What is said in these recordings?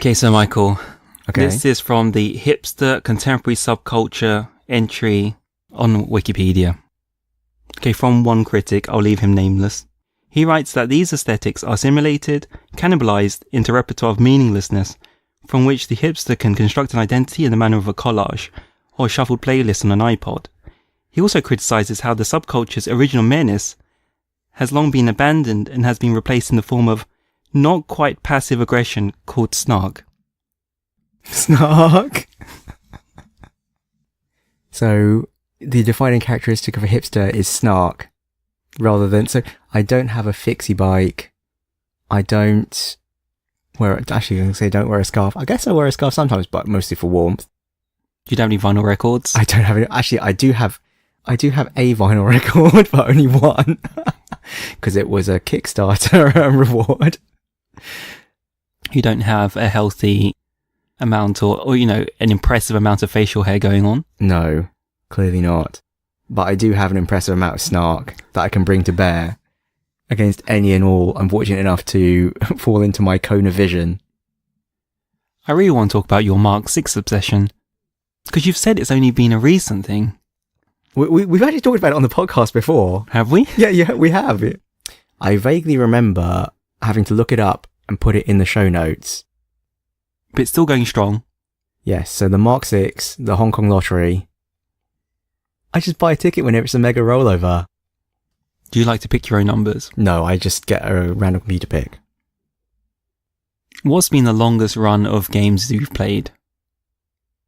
Okay, so Michael, Okay. this is from the hipster contemporary subculture entry on Wikipedia. Okay, from one critic, I'll leave him nameless. He writes that these aesthetics are simulated, cannibalized into a repertoire of meaninglessness, from which the hipster can construct an identity in the manner of a collage, or a shuffled playlist on an iPod. He also criticizes how the subculture's original menace has long been abandoned and has been replaced in the form of not quite passive aggression called snark. Snark. So, the defining characteristic of a hipster is snark, rather than, so I don't have a fixie bike. I don't wear, actually I'm going to say don't wear a scarf. I guess I wear a scarf sometimes, but mostly for warmth. Do you have any vinyl records? I don't have any, actually I do have a vinyl record, but only one. Because it was a Kickstarter reward. You don't have a healthy amount or an impressive amount of facial hair going on? No, clearly not. But I do have an impressive amount of snark that I can bring to bear against any and all I'm fortunate enough to fall into my cone of vision. I really want to talk about your Mark 6 obsession, because you've said it's only been a recent thing. We've actually talked about it on the podcast before. Have we? Yeah, we have. I vaguely remember having to look it up and put it in the show notes. But it's still going strong. Yes, so the Mark 6, the Hong Kong lottery. I just buy a ticket whenever it's a mega rollover. Do you like to pick your own numbers? No, I just get a random computer pick. What's been the longest run of games you've played?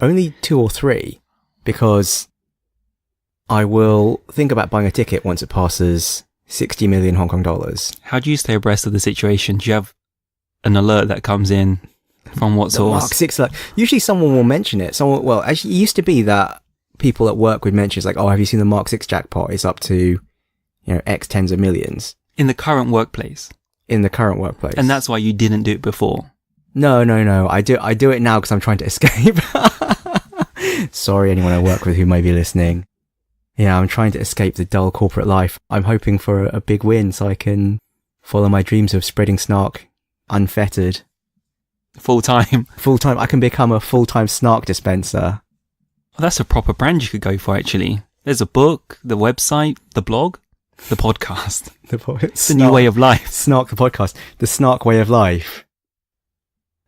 Only 2 or 3, because I will think about buying a ticket once it passes 60 million Hong Kong dollars. How do you stay abreast of the situation? Do you have an alert that comes in from what The source? Mark 6, usually someone will mention it. Actually, it used to be that people at work would mention, it's like, oh, have you seen the Mark 6 jackpot? It's up to, X tens of millions. In the current workplace? In the current workplace. And that's why you didn't do it before? No. I do it now because I'm trying to escape. Sorry, anyone I work with who may be listening. Yeah, I'm trying to escape the dull corporate life. I'm hoping for a big win so I can follow my dreams of spreading snark unfettered. Full-time? Full-time. I can become a full-time snark dispenser. Well, that's a proper brand you could go for, actually. There's a book, the website, the blog, the podcast. It's a new way of life. Snark the podcast. The snark way of life.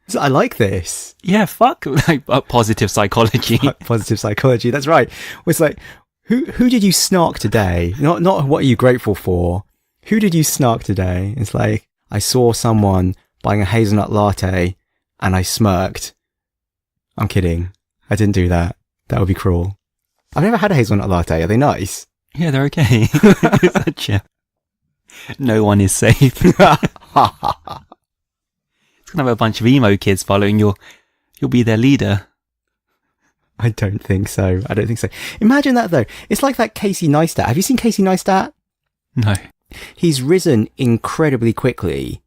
So I like this. Yeah, fuck. Positive psychology. Positive psychology. That's right. It's like, who did you snark today? Not what are you grateful for? Who did you snark today? It's like, I saw someone buying a hazelnut latte and I smirked. I'm kidding. I didn't do that. That would be cruel. I've never had a hazelnut latte. Are they nice? Yeah, they're okay. No one is safe. It's going to have a bunch of emo kids following you'll be their leader. I don't think so. Imagine that though. It's like that Casey Neistat. Have you seen Casey Neistat? No. He's risen incredibly quickly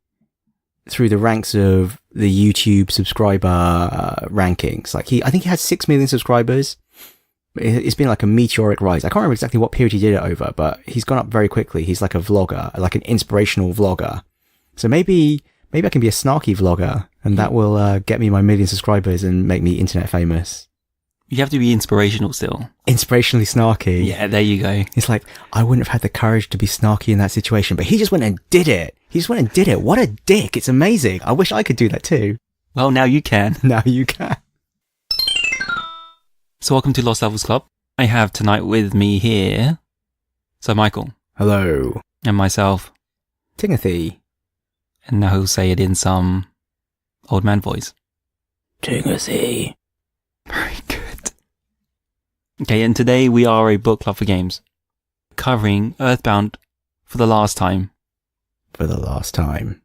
through the ranks of the YouTube subscriber rankings. I think he has 6 million subscribers. It's been like a meteoric rise. I can't remember exactly what period he did it over, but he's gone up very quickly. He's like a vlogger, like an inspirational vlogger. So maybe I can be a snarky vlogger, and that will get me my 1 million subscribers and make me internet famous. You have to be inspirational still. Inspirationally snarky. Yeah, there you go. It's like, I wouldn't have had the courage to be snarky in that situation, but he just went and did it. What a dick. It's amazing. I wish I could do that too. Well, now you can. Now you can. So welcome to Lost Levels Club. I have tonight with me here, so Michael. Hello. And myself. Timothy. And now he'll say it in some old man voice. Timothy. Very good. Okay, and today we are a book club for games, covering EarthBound for the last time. For the last time.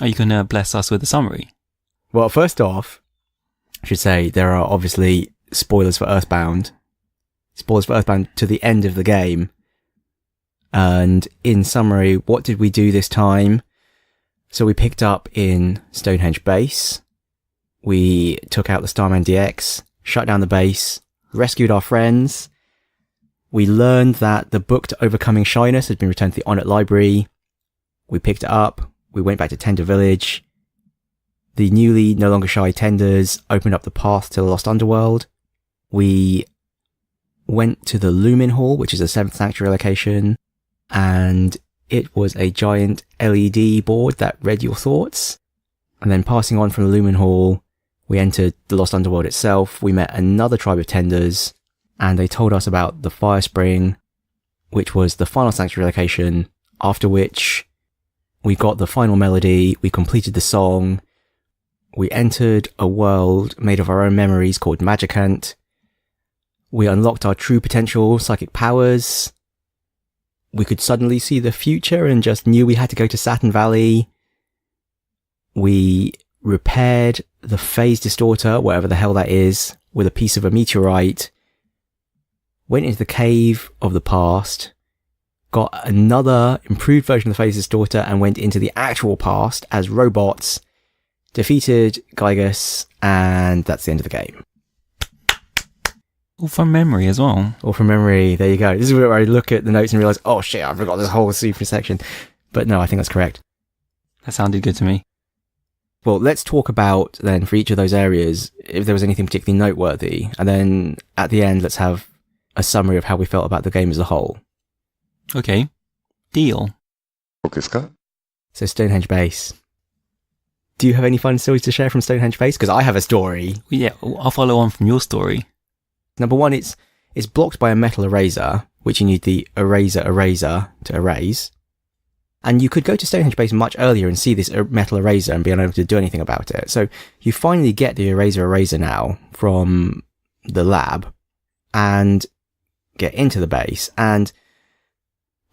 Are you going to bless us with a summary? Well, first off, I should say there are obviously spoilers for EarthBound. Spoilers for EarthBound to the end of the game. And in summary, what did we do this time? So we picked up in Stonehenge Base. We took out the Starman DX, shut down the base, rescued our friends. We learned that the book to Overcoming Shyness had been returned to the Onnet Library. We picked it up. We went back to Tender Village. The newly no longer shy tenders opened up the path to the Lost Underworld. We went to the Lumin Hall, which is a 7th Sanctuary location, and it was a giant LED board that read your thoughts. And then passing on from the Lumin Hall, we entered the Lost Underworld itself. We met another tribe of tenders, and they told us about the Fire Spring, which was the final Sanctuary location, after which we got the final melody, we completed the song, we entered a world made of our own memories called Magicant. We unlocked our true potential psychic powers. We could suddenly see the future and just knew we had to go to Saturn Valley. We repaired the phase distorter, whatever the hell that is, with a piece of a meteorite. Went into the cave of the past. Got another improved version of the phase distorter and went into the actual past as robots. Defeated Gygus, and that's the end of the game. All from memory as well. All from memory, there you go. This is where I look at the notes and realise, oh shit, I forgot this whole super section. But no, I think that's correct. That sounded good to me. Well, let's talk about, then, for each of those areas, if there was anything particularly noteworthy. And then, at the end, let's have a summary of how we felt about the game as a whole. Okay. Deal. So, Stonehenge Base. Do you have any fun stories to share from Stonehenge Base? Because I have a story. Yeah, I'll follow on from your story. Number one, it's blocked by a metal eraser, which you need the eraser to erase. And you could go to Stonehenge Base much earlier and see this metal eraser and be unable to do anything about it. So you finally get the eraser now from the lab and get into the base. And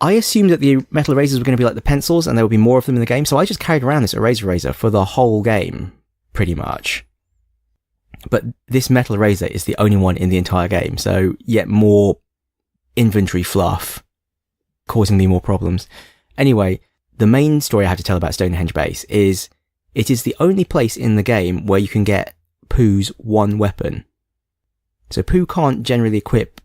I assumed that the metal erasers were going to be like the pencils and there would be more of them in the game. So I just carried around this eraser for the whole game, pretty much. But this metal eraser is the only one in the entire game. So yet more inventory fluff, causing me more problems. Anyway, the main story I have to tell about Stonehenge Base is it is the only place in the game where you can get Pooh's one weapon. So Pooh can't generally equip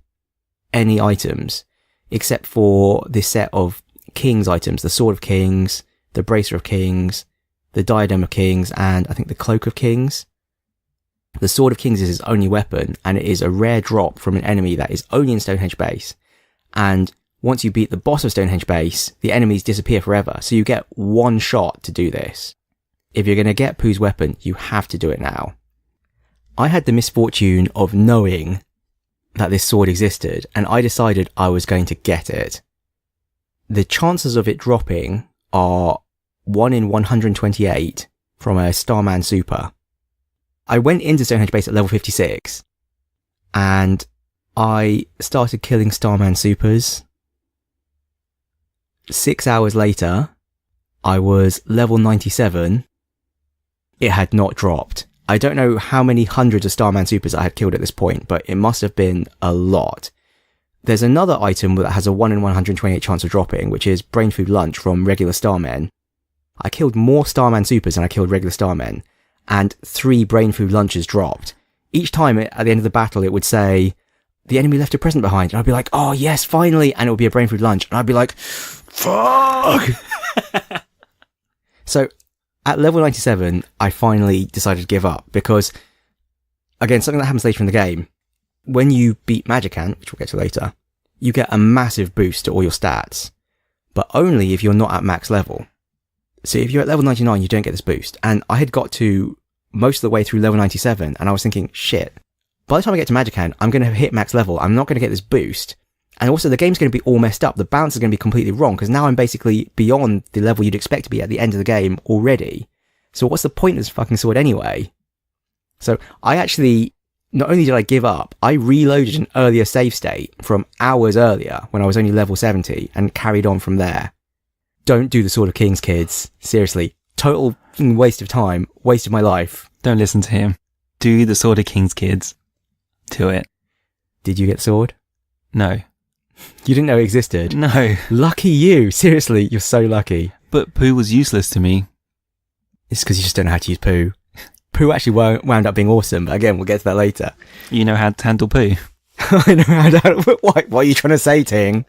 any items except for this set of King's items, the Sword of Kings, the Bracer of Kings, the Diadem of Kings, and I think the Cloak of Kings. The Sword of Kings is his only weapon, and it is a rare drop from an enemy that is only in Stonehenge Base. And once you beat the boss of Stonehenge Base, the enemies disappear forever, so you get one shot to do this. If you're going to get Pooh's weapon, you have to do it now. I had the misfortune of knowing that this sword existed, and I decided I was going to get it. The chances of it dropping are 1 in 128 from a Starman Super. I went into Stonehenge Base at level 56, and I started killing Starman Supers. 6 hours later, I was level 97. It had not dropped. I don't know how many hundreds of Starman Supers I had killed at this point, but it must have been a lot. There's another item that has a 1 in 128 chance of dropping, which is Brain Food Lunch from regular Starmen. I killed more Starman Supers than I killed regular Starmen, and 3 Brain Food Lunches dropped. Each time at the end of the battle, it would say, the enemy left a present behind, and I'd be like, oh yes, finally, and it would be a Brain Food Lunch, and I'd be like, fuck! So, at level 97, I finally decided to give up, because, again, something that happens later in the game, when you beat Magicant, which we'll get to later, you get a massive boost to all your stats, but only if you're not at max level. So if you're at level 99, you don't get this boost. And I had got to most of the way through level 97, and I was thinking, shit, by the time I get to Magicant, I'm going to hit max level, I'm not going to get this boost. And also the game's going to be all messed up, the balance is going to be completely wrong, because now I'm basically beyond the level you'd expect to be at the end of the game already. So what's the point of this fucking sword anyway? So I actually, not only did I give up, I reloaded an earlier save state from hours earlier when I was only level 70 and carried on from there. Don't do the Sword of Kings, kids. Seriously. Total waste of time. Waste of my life. Don't listen to him. Do the Sword of Kings, kids. Do it. Did you get sword? No. You didn't know it existed? No. Lucky you. Seriously, you're so lucky. But Pooh was useless to me. It's because you just don't know how to use Pooh. Pooh actually wound up being awesome, but again, we'll get to that later. You know how to handle Pooh. I know how to... What are you trying to say, Ting?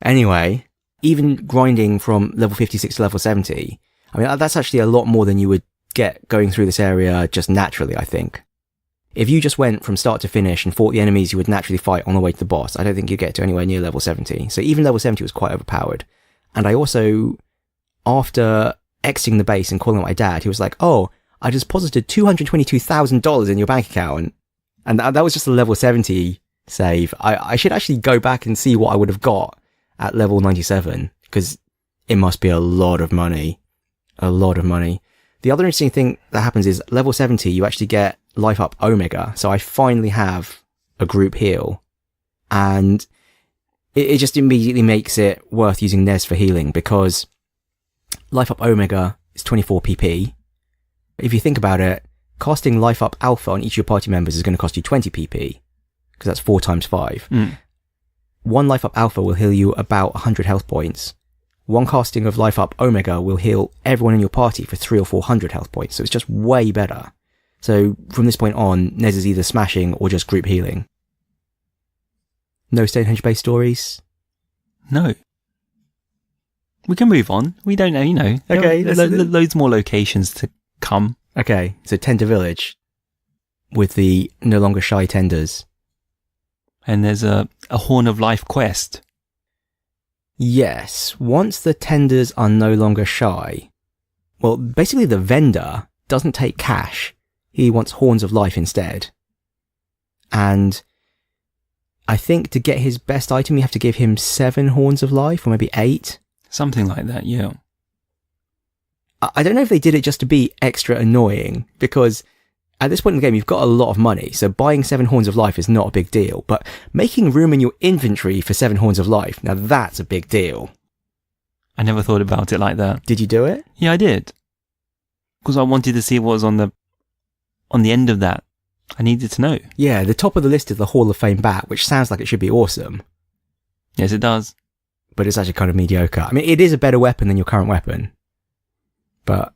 Anyway... Even grinding from level 56 to level 70, I mean, that's actually a lot more than you would get going through this area just naturally, I think. If you just went from start to finish and fought the enemies you would naturally fight on the way to the boss, I don't think you'd get to anywhere near level 70. So even level 70 was quite overpowered. And I also, after exiting the base and calling my dad, he was like, oh, I just posited $222,000 in your bank account. And that was just a level 70 save. I should actually go back and see what I would have got at level 97, because it must be a lot of money. A lot of money. The other interesting thing that happens is level 70, you actually get life up Omega. So I finally have a group heal. And it just immediately makes it worth using Nez for healing, because life up Omega is 24 PP. If you think about it, casting life up Alpha on each of your party members is going to cost you 20 PP, because that's 4 times 5. One life up Alpha will heal you about 100 health points. One casting of life up Omega will heal everyone in your party for 300 or 400 health points. So it's just way better. So from this point on, Nez is either smashing or just group healing. No Stonehenge Base stories? No. We can move on. We don't know, Okay. Loads more locations to come. Okay, so Tender Village with the no longer shy tenders. And there's a Horn of Life quest. Yes, once the tenders are no longer shy, well, basically the vendor doesn't take cash. He wants Horns of Life instead. And I think to get his best item, you have to give him 7 Horns of Life, or maybe 8. Something like that, yeah. I don't know if they did it just to be extra annoying, because at this point in the game, you've got a lot of money, so buying 7 Horns of Life is not a big deal, but making room in your inventory for 7 Horns of Life, now that's a big deal. I never thought about it like that. Did you do it? Yeah, I did. Because I wanted to see what was on the end of that. I needed to know. Yeah, the top of the list is the Hall of Fame bat, which sounds like it should be awesome. Yes, it does. But it's actually kind of mediocre. I mean, it is a better weapon than your current weapon, but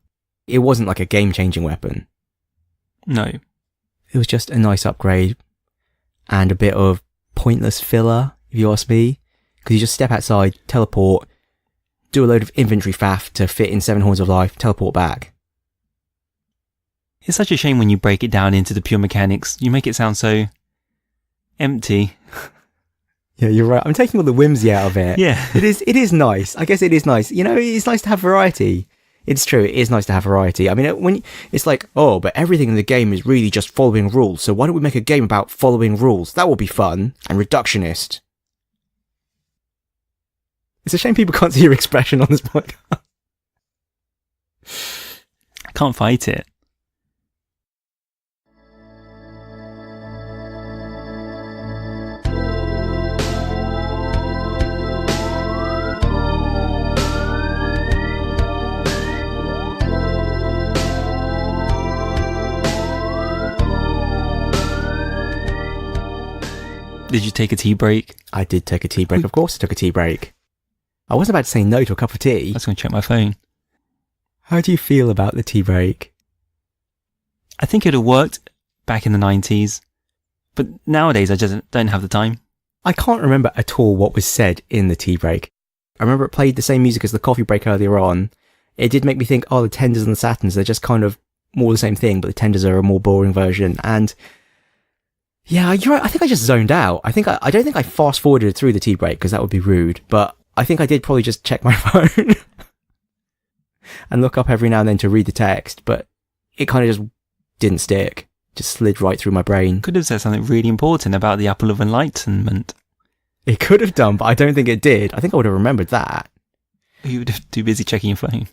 it wasn't like a game-changing weapon. No. It was just a nice upgrade and a bit of pointless filler, if you ask me, because you just step outside, teleport, do a load of inventory faff to fit in 7 Horns of Life, teleport back. It's such a shame when you break it down into the pure mechanics. You make it sound so empty. Yeah, you're right. I'm taking all the whimsy out of it. Yeah. It is nice. I guess it is nice. You know, it's nice to have variety. It's true. It is nice to have variety. I mean, when it's like, oh, but everything in the game is really just following rules. So why don't we make a game about following rules? That will be fun and reductionist. It's a shame people can't see your expression on this podcast. I can't fight it. Did you take a tea break? I did take a tea break. Of course I took a tea break. I wasn't about to say no to a cup of tea. I was going to check my phone. How do you feel about the tea break? I think it would have worked back in the 90s, but nowadays I just don't have the time. I can't remember at all what was said in the tea break. I remember it played the same music as the coffee break earlier on. It did make me think, oh, the Tenders and the Saturns, they're just kind of more the same thing, but the Tenders are a more boring version. And yeah, you're right. I think I just zoned out. I don't think I fast forwarded through the tea break because that would be rude, but I think I did probably just check my phone and look up every now and then to read the text, but it kind of just didn't stick. Just slid right through my brain. Could have said something really important about the Apple of Enlightenment. It could have done, but I don't think it did. I think I would have remembered that. You would have too busy checking your phone.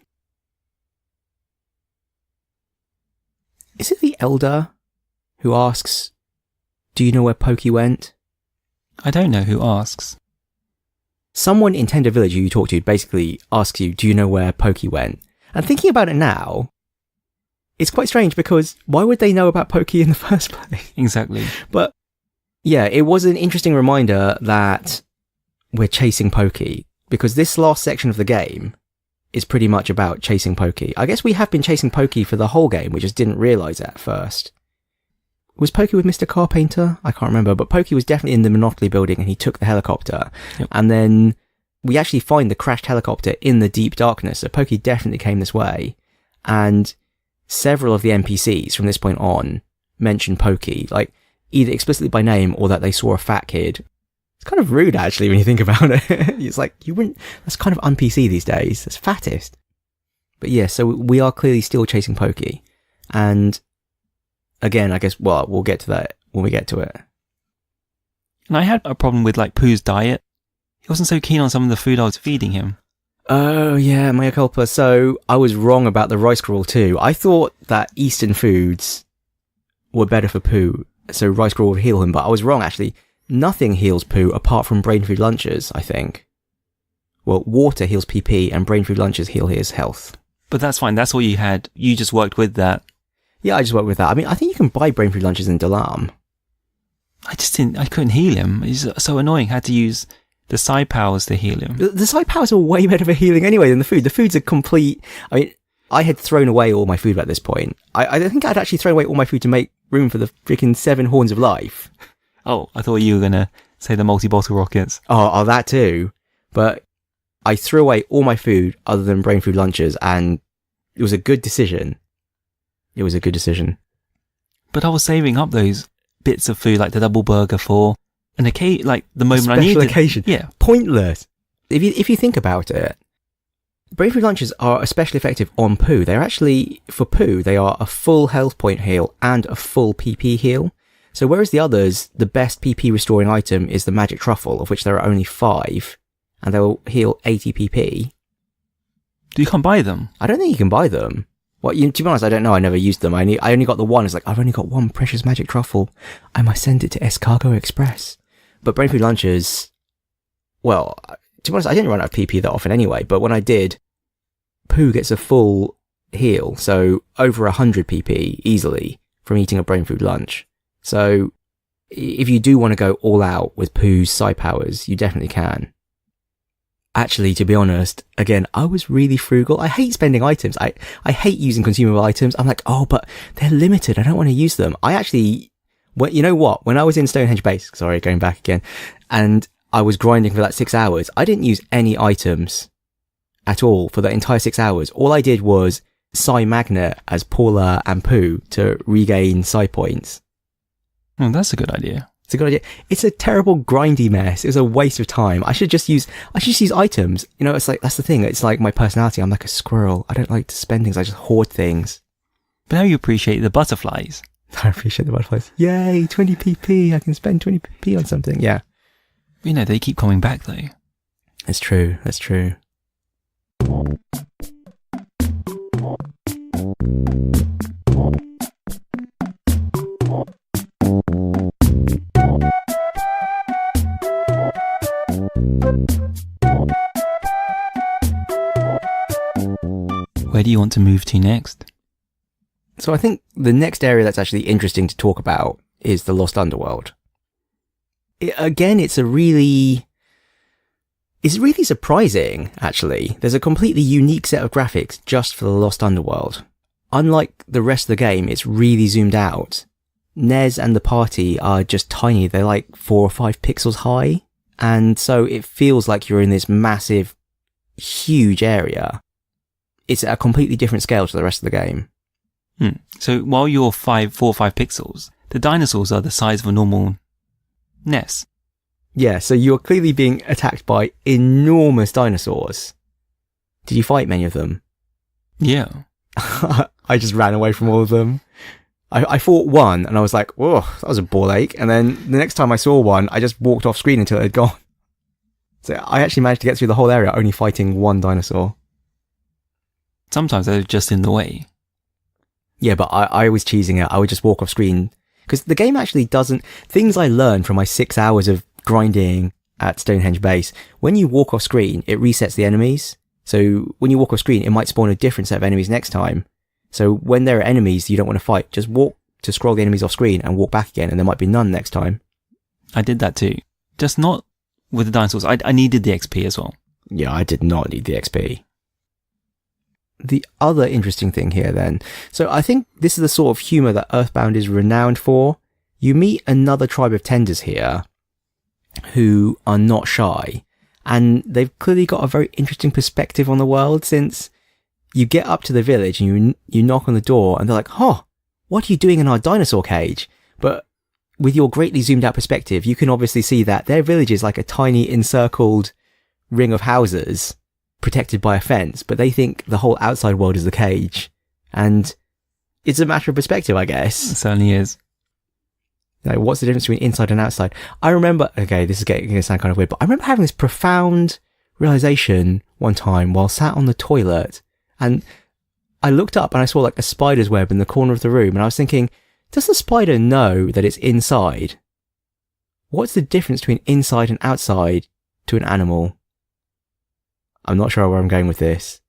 Is it the elder who asks, do you know where Pokey went? I don't know who asks. Someone in Tender Village who you talk to basically asks you, do you know where Pokey went? And thinking about it now, it's quite strange because why would they know about Pokey in the first place? Exactly. But yeah, it was an interesting reminder that we're chasing Pokey, because this last section of the game is pretty much about chasing Pokey. I guess we have been chasing Pokey for the whole game, we just didn't realise it at first. Was Pokey with Mr. Carpenter? I can't remember, but Pokey was definitely in the Monopoly building and he took the helicopter. Yep. And then we actually find the crashed helicopter in the deep darkness, so Pokey definitely came this way. And several of the NPCs from this point on mention Pokey, like either explicitly by name or that they saw a fat kid. It's kind of rude, actually, when you think about it. It's like, you wouldn't, that's kind of un-PC these days. That's fattest. But yeah, so we are clearly still chasing Pokey. And again, I guess, well, we'll get to that when we get to it. And I had a problem with like Pooh's diet. He wasn't so keen on some of the food I was feeding him. Oh, yeah, mea culpa. So I was wrong about the rice gruel too. I thought that Eastern foods were better for Pooh, so rice gruel would heal him, but I was wrong, actually. Nothing heals Pooh apart from brain food lunches, I think. Well, water heals PP and brain food lunches heal his health. But that's fine. That's all you had. You just worked with that. Yeah, I just worked with that. I mean, I think you can buy brain food lunches in Dalam. I couldn't heal him. He's so annoying. Had to use the psi powers to heal him. The psi powers are way better for healing anyway than the food. The food's a complete... I mean, I had thrown away all my food at this point. I think I'd actually thrown away all my food to make room for the freaking 7 horns of life. Oh, I thought you were going to say the multi-bottle rockets. Oh, that too. But I threw away all my food other than brain food lunches, and it was a good decision. It was a good decision. But I was saving up those bits of food, like the double burger for an occasion, like the moment I needed. Special occasion. Yeah. Pointless. If you think about it, brain food lunches are especially effective on Pooh. They're actually, for Pooh, they are a full health point heal and a full PP heal. So whereas the others, the best PP restoring item is the magic truffle, of which there are only 5, and they'll heal 80 PP. You can't buy them? I don't think you can buy them. Well, to be honest, I don't know. I never used them. I only got the one. It's like, I've only got one precious magic truffle. I must send it to Escargot Express. But brain food lunches, well, to be honest, I didn't run out of PP that often anyway, but when I did, Pooh gets a full heal, so over 100 PP easily from eating a brain food lunch. So if you do want to go all out with Pooh's psi powers, you definitely can. Actually, to be honest, again, I was really frugal. I hate spending items. I hate using consumable items. I'm like, oh, but they're limited. I don't want to use them. You know what? When I was in Stonehenge Base, sorry, going back again, and I was grinding for that 6 hours, I didn't use any items at all for that entire 6 hours. All I did was psi magnet as Paula and Pooh to regain psi points. Oh, that's a good idea. It's a good idea. It's a terrible grindy mess. It was a waste of time. I should just use items. You know, it's like, that's the thing. It's like my personality. I'm like a squirrel. I don't like to spend things. I just hoard things. But now you appreciate the butterflies. I appreciate the butterflies. Yay, 20 PP. I can spend 20 PP on something. Yeah. You know, they keep coming back though. That's true. That's true. Where do you want to move to next? So I think the next area that's actually interesting to talk about is the Lost Underworld. It's really surprising, actually. There's a completely unique set of graphics just for the Lost Underworld. Unlike the rest of the game, it's really zoomed out. Nez and the party are just tiny. They're like 4 or 5 pixels high. And so it feels like you're in this massive, huge area. It's at a completely different scale to the rest of the game. So while you're 4 or 5 pixels, the dinosaurs are the size of a normal NES. Yeah, so you're clearly being attacked by enormous dinosaurs. Did you fight many of them? Yeah. I just ran away from all of them. I fought one and I was like, oh, that was a ball ache. And then the next time I saw one, I just walked off screen until it had gone. So I actually managed to get through the whole area only fighting one dinosaur. Sometimes they're just in the way. Yeah, but I was cheesing it. I would just walk off screen. Because the game actually doesn't... Things I learned from my 6 hours of grinding at Stonehenge Base, when you walk off screen, it resets the enemies. So when you walk off screen, it might spawn a different set of enemies next time. So when there are enemies you don't want to fight, just walk to scroll the enemies off screen and walk back again, and there might be none next time. I did that too. Just not with the dinosaurs. I needed the XP as well. Yeah, I did not need the XP. The other interesting thing here then, so I think this is the sort of humour that EarthBound is renowned for. You meet another tribe of tenders here who are not shy, and they've clearly got a very interesting perspective on the world, since you get up to the village and you knock on the door and they're like, what are you doing in our dinosaur cage? But with your greatly zoomed out perspective, you can obviously see that their village is like a tiny encircled ring of houses protected by a fence, but they think the whole outside world is the cage. And it's a matter of perspective, I guess. It certainly is. Like, what's the difference between inside and outside? I remember, okay, this is going to sound kind of weird, but I remember having this profound realization one time while sat on the toilet, and I looked up and I saw like a spider's web in the corner of the room, and I was thinking, does the spider know that it's inside? What's the difference between inside and outside to an animal? I'm not sure where I'm going with this.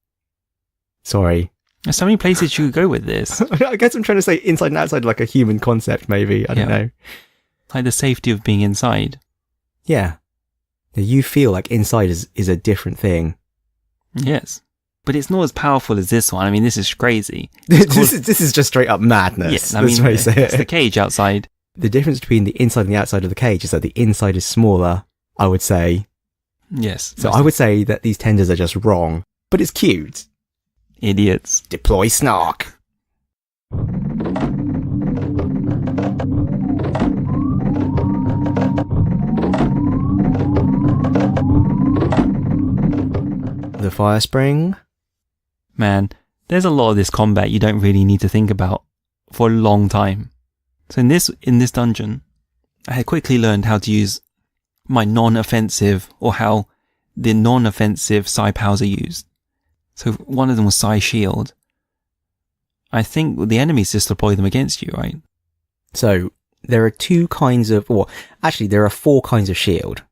Sorry. There's so many places you could go with this. I guess I'm trying to say inside and outside like a human concept, maybe. I don't know. Like the safety of being inside. Yeah. You feel like inside is a different thing. Yes. But it's not as powerful as this one. I mean, this is crazy. This is just straight up madness. Yes, I mean, it's the cage outside. The difference between the inside and the outside of the cage is that the inside is smaller, I would say. Yes. So I would say that these tenders are just wrong. But it's cute. Idiots. Deploy snark. The fire spring. Man, there's a lot of this combat you don't really need to think about for a long time. So in this dungeon, I had quickly learned how to use my non-offensive, or how the non-offensive psi powers are used. So one of them was psi shield. I think the enemies just deploy them against you, right? So there are two kinds of, well, actually there are 4 kinds of shield.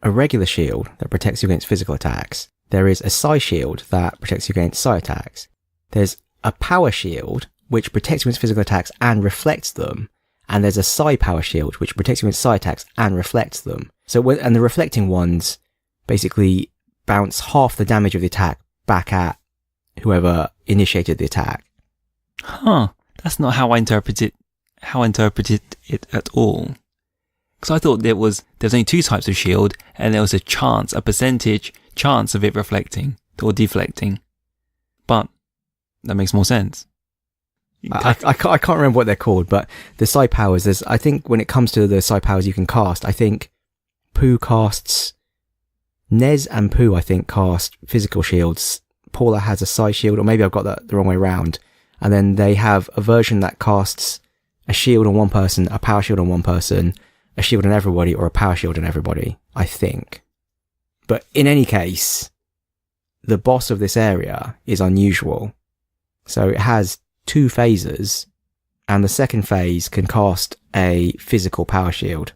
A regular shield that protects you against physical attacks. There is a psi shield that protects you against psi attacks. There's a power shield which protects you against physical attacks and reflects them. And there's a psi power shield which protects you against psi attacks and reflects them. And the reflecting ones basically bounce half the damage of the attack back at whoever initiated the attack. Huh. That's not how I interpreted it at all. Because I thought there's only 2 types of shield, and there was a percentage chance of it reflecting or deflecting. But that makes more sense. I can't remember what they're called, but the psi powers, I think when it comes to the psi powers you can cast, I think Pooh casts, Nez and Pooh I think cast physical shields. Paula has a psi shield, or maybe I've got that the wrong way around. And then they have a version that casts a shield on one person, a power shield on one person, a shield on everybody, or a power shield on everybody, I think. But in any case, the boss of this area is unusual. So it has 2 phases, and the second phase can cast a physical power shield.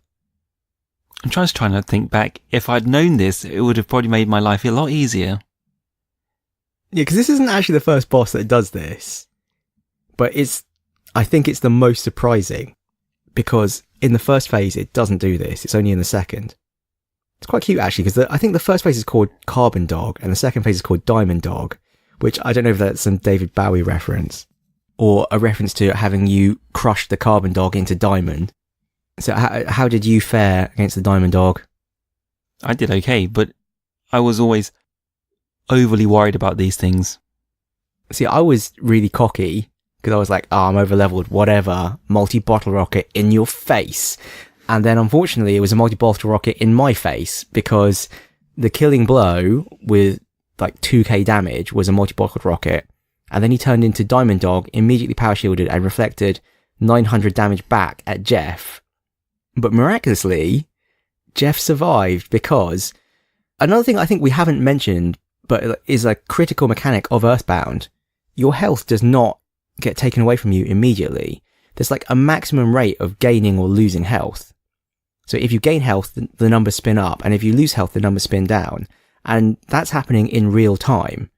I'm just trying to think back. If I'd known this, it would have probably made my life a lot easier. Yeah, because this isn't actually the first boss that does this. But I think it's the most surprising, because in the first phase it doesn't do this, it's only in the second. It's quite cute actually, because I think the first phase is called Carbon Dog, and the second phase is called Diamond Dog, which I don't know if that's some David Bowie reference, or a reference to having you crush the Carbon Dog into diamond. So how did you fare against the Diamond Dog? I did okay, but I was always overly worried about these things. See, I was really cocky, because I was like, I'm over-leveled, whatever, multi-bottle rocket in your face. And then unfortunately it was a multi-bottle rocket in my face, because the killing blow with like 2k damage was a multi-bottle rocket, and then he turned into Diamond Dog, immediately power shielded and reflected 900 damage back at Jeff. But miraculously, Jeff survived, because another thing I think we haven't mentioned, but is a critical mechanic of EarthBound, your health does not get taken away from you immediately. There's like a maximum rate of gaining or losing health. So if you gain health, the numbers spin up, and if you lose health, the numbers spin down. And that's happening in real time.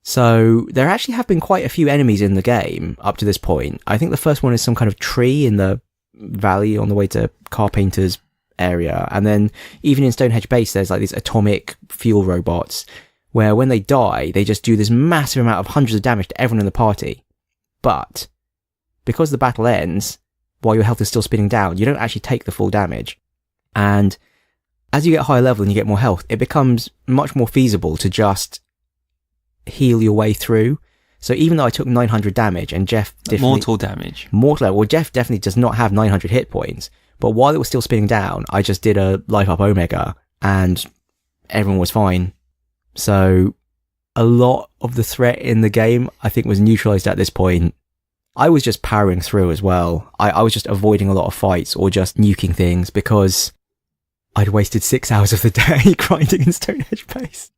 So there actually have been quite a few enemies in the game up to this point. I think the first one is some kind of tree in the valley on the way to Carpenter's area. And then even in Stonehenge Base, there's like these atomic fuel robots where when they die, they just do this massive amount of hundreds of damage to everyone in the party. But because the battle ends while your health is still spinning down, you don't actually take the full damage. And as you get higher level and you get more health, it becomes much more feasible to just heal your way through. So even though I took 900 damage and Jeff mortal damage. Well, Jeff definitely does not have 900 hit points. But while it was still spinning down, I just did a life up Omega and everyone was fine. So a lot of the threat in the game, I think, was neutralized at this point. I was just powering through as well. I was just avoiding a lot of fights or just nuking things because I'd wasted 6 hours of the day grinding in Stonehenge Base.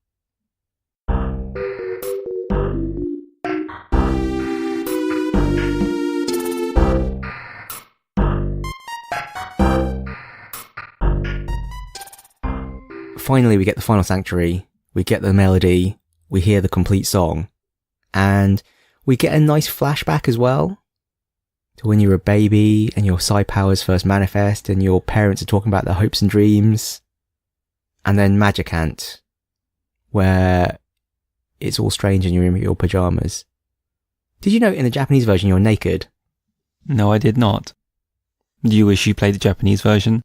Finally, we get the final sanctuary, we get the melody, we hear the complete song, and we get a nice flashback as well to when you were a baby and your psi powers first manifest and your parents are talking about their hopes and dreams. And then Magicant, where it's all strange and you're in your pajamas. Did you know in the Japanese version you're naked? No, I did not. Do you wish you played the Japanese version?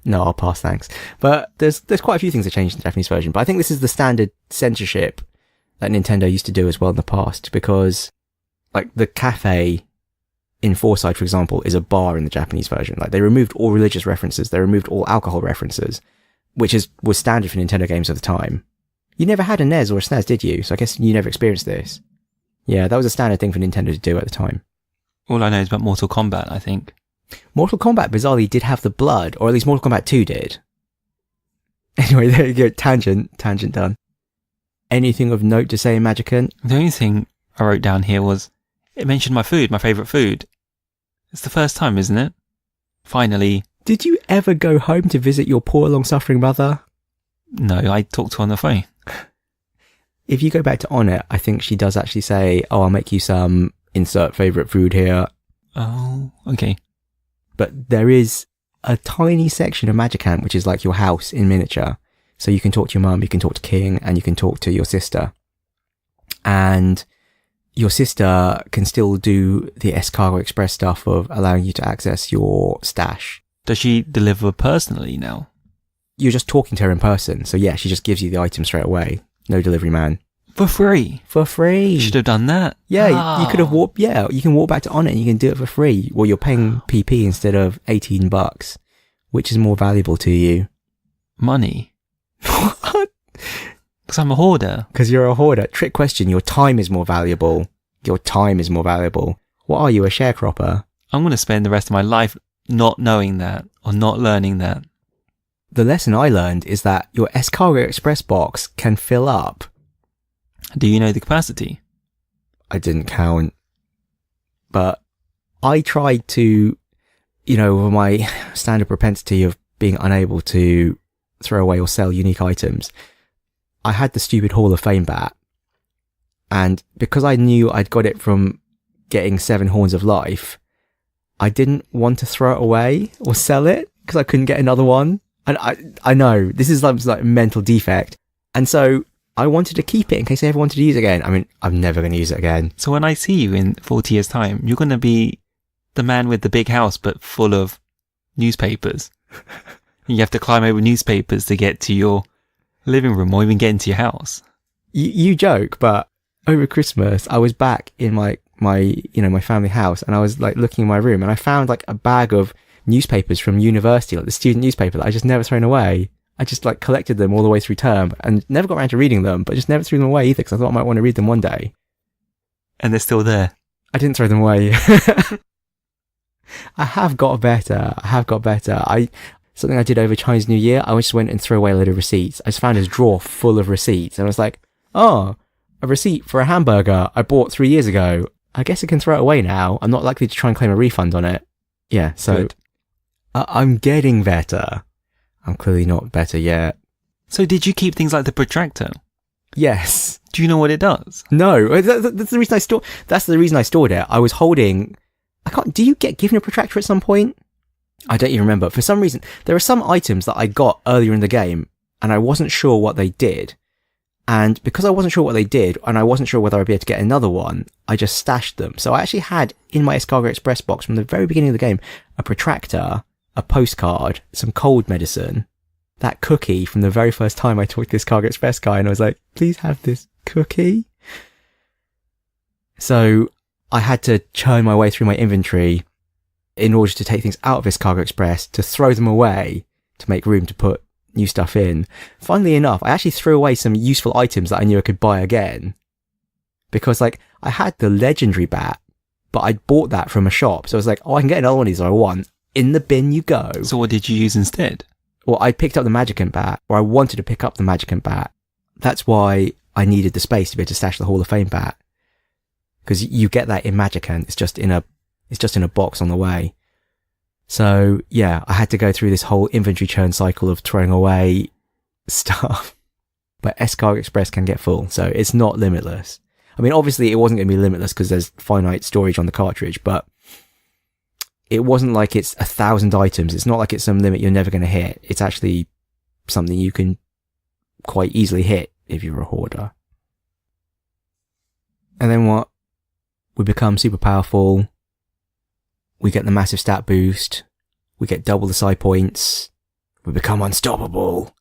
No, I'll pass, thanks. But there's quite a few things that changed in the Japanese version, but I think this is the standard censorship that Nintendo used to do as well in the past, because like the cafe in Foresight, for example, is a bar in the Japanese version. Like they removed all religious references, they removed all alcohol references, which was standard for Nintendo games at the time. You never had a NES or a SNES, did you? So I guess you never experienced this. Yeah, that was a standard thing for Nintendo to do at the time. All I know is about Mortal Kombat, I think. Mortal Kombat, bizarrely, did have the blood, or at least Mortal Kombat 2 did. Anyway, there you go, tangent done. Anything of note to say in Magicant? The only thing I wrote down here was, it mentioned my food, my favourite food. It's the first time, isn't it? Finally. Did you ever go home to visit your poor, long-suffering mother? No, I talked to her on the phone. If you go back to On It, I think she does actually say, oh, I'll make you some insert favourite food here. Oh, okay. But there is a tiny section of Magicant, which is like your house in miniature. So you can talk to your mum, you can talk to King, and you can talk to your sister. And your sister can still do the Escargot Express stuff of allowing you to access your stash. Does she deliver personally now? You're just talking to her in person. So yeah, she just gives you the item straight away. No delivery man. For free? For free. Should have done that. Yeah, you could have walked, you can walk back to On It and you can do it for free. Well, you're paying PP instead of $18. Which is more valuable to you? Money. What? Because I'm a hoarder. Because you're a hoarder. Trick question, your time is more valuable. Your time is more valuable. What are you, a sharecropper? I'm going to spend the rest of my life not knowing that, or not learning that. The lesson I learned is that your Escargot Express box can fill up. Do you know the capacity? I didn't count. But I tried to, with my standard propensity of being unable to throw away or sell unique items, I had the stupid Hall of Fame bat. And because I knew I'd got it from getting 7 Horns of Life, I didn't want to throw it away or sell it because I couldn't get another one. And I know this is like a mental defect. And so I wanted to keep it in case I ever wanted to use it again. I mean, I'm never going to use it again. So when I see you in 40 years' time, you're going to be the man with the big house, but full of newspapers. You have to climb over newspapers to get to your living room or even get into your house. You joke, but over Christmas, I was back in my family house and I was like looking in my room and I found like a bag of newspapers from university, like the student newspaper that I just never thrown away. I just like collected them all the way through term and never got around to reading them, but just never threw them away either because I thought I might want to read them one day. And they're still there. I didn't throw them away. I have got better. Something I did over Chinese New Year, I just went and threw away a load of receipts. I just found this drawer full of receipts and I was like, oh, a receipt for a hamburger I bought 3 years ago. I guess I can throw it away now. I'm not likely to try and claim a refund on it. Yeah, so I'm getting better. I'm clearly not better yet. So did you keep things like the protractor? Yes. Do you know what it does? No, that's the reason I stored. That's the reason I stored it. I was holding. Do you get given a protractor at some point? I don't even remember. For some reason, there are some items that I got earlier in the game, and I wasn't sure what they did. And because I wasn't sure what they did, and I wasn't sure whether I'd be able to get another one, I just stashed them. So I actually had in my Escargot Express box from the very beginning of the game a protractor, a postcard, some cold medicine, that cookie from the very first time I talked to this Cargo Express guy, and I was like, please have this cookie. So I had to churn my way through my inventory in order to take things out of this Cargo Express, to throw them away, to make room to put new stuff in. Funnily enough, I actually threw away some useful items that I knew I could buy again. Because, like, I had the legendary bat, but I'd bought that from a shop. So I was like, oh, I can get another one of these if I want. In the bin you go. So what did you use instead? Well, I picked up the Magicant bat, or I wanted to pick up the Magicant bat. That's why I needed the space to be able to stash the Hall of Fame bat. Because you get that in Magicant. It's just in a box on the way. So yeah, I had to go through this whole inventory churn cycle of throwing away stuff. But S-Cargo Express can get full, so it's not limitless. I mean, obviously it wasn't going to be limitless because there's finite storage on the cartridge, but it wasn't like it's 1,000 items. It's not like it's some limit you're never going to hit. It's actually something you can quite easily hit if you're a hoarder. And then what? We become super powerful. We get the massive stat boost. We get double the psi points. We become unstoppable.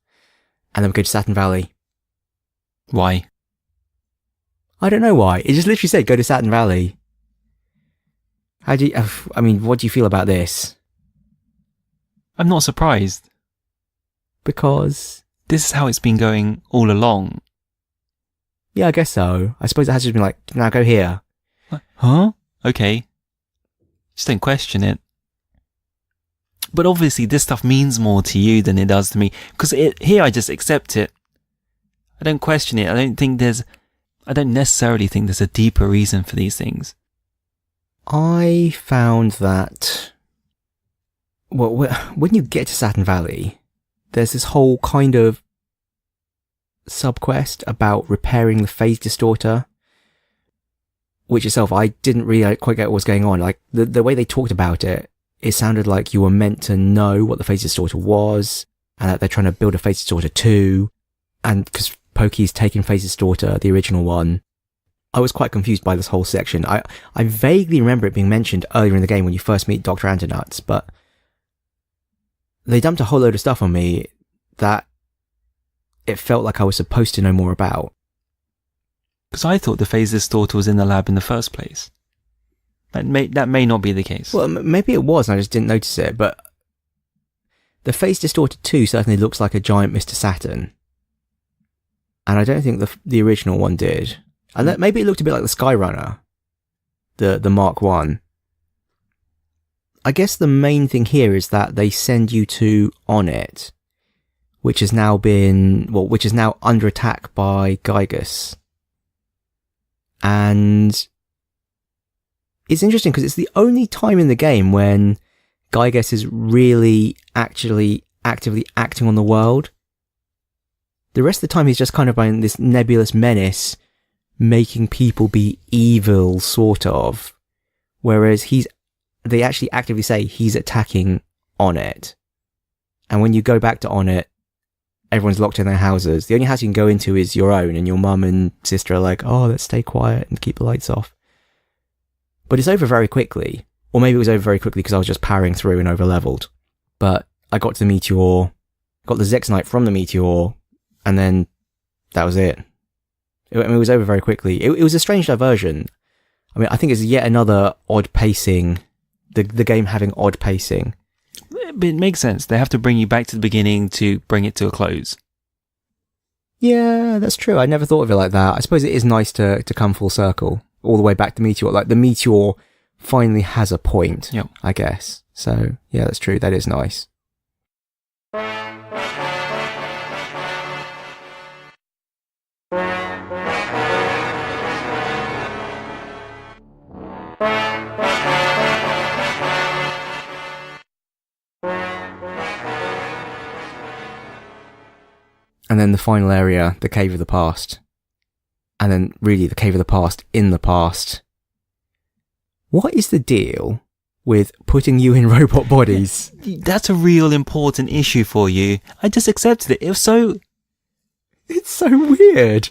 And then we go to Saturn Valley. Why? I don't know why. It just literally said go to Saturn Valley. What do you feel about this? I'm not surprised. Because? This is how it's been going all along. Yeah, I guess so. I suppose it has just been like, now go here. Huh? Okay. Just don't question it. But obviously this stuff means more to you than it does to me. Because here I just accept it. I don't question it. I don't necessarily think there's a deeper reason for these things. I found that, well, when you get to Saturn Valley, there's this whole kind of sub-quest about repairing the phase distorter, which itself, I didn't really quite get what was going on. Like, the way they talked about it, it sounded like you were meant to know what the phase distorter was, and that they're trying to build a phase distorter 2, and because Pokey's taken phase distorter, the original one, I was quite confused by this whole section. I vaguely remember it being mentioned earlier in the game when you first meet Dr. Antonuts, but they dumped a whole load of stuff on me that it felt like I was supposed to know more about. Because I thought the phase distorter was in the lab in the first place. That may not be the case. Well, maybe it was and I just didn't notice it, but the phase distorter 2 certainly looks like a giant Mr. Saturn. And I don't think the original one did. And maybe it looked a bit like the Skyrunner, the Mark 1. I guess the main thing here is that they send you to Onit, which is now under attack by Gygus. And it's interesting because it's the only time in the game when Gygus is really actually actively acting on the world. The rest of the time he's just kind of by this nebulous menace, making people be evil, sort of. Whereas they actually actively say he's attacking Onit. And when you go back to Onit, everyone's locked in their houses. The only house you can go into is your own, and your mum and sister are like, oh, let's stay quiet and keep the lights off. But it's over very quickly. Or maybe it was over very quickly because I was just powering through and over-leveled. But I got to the Meteor, got the Zexnite from the Meteor, and then that was it. It was over very quickly. It was a strange diversion. I mean, I think it's yet another odd pacing, the game having odd pacing. It makes sense. They have to bring you back to the beginning to bring it to a close. Yeah, that's true. I never thought of it like that. I suppose it is nice to come full circle, all the way back to Meteor. Like, the Meteor finally has a point, yep. I guess. So, yeah, that's true. That is nice. And then the final area, the Cave of the Past. And then really the Cave of the Past in the past. What is the deal with putting you in robot bodies? That's a real important issue for you. I just accepted it. It's so weird.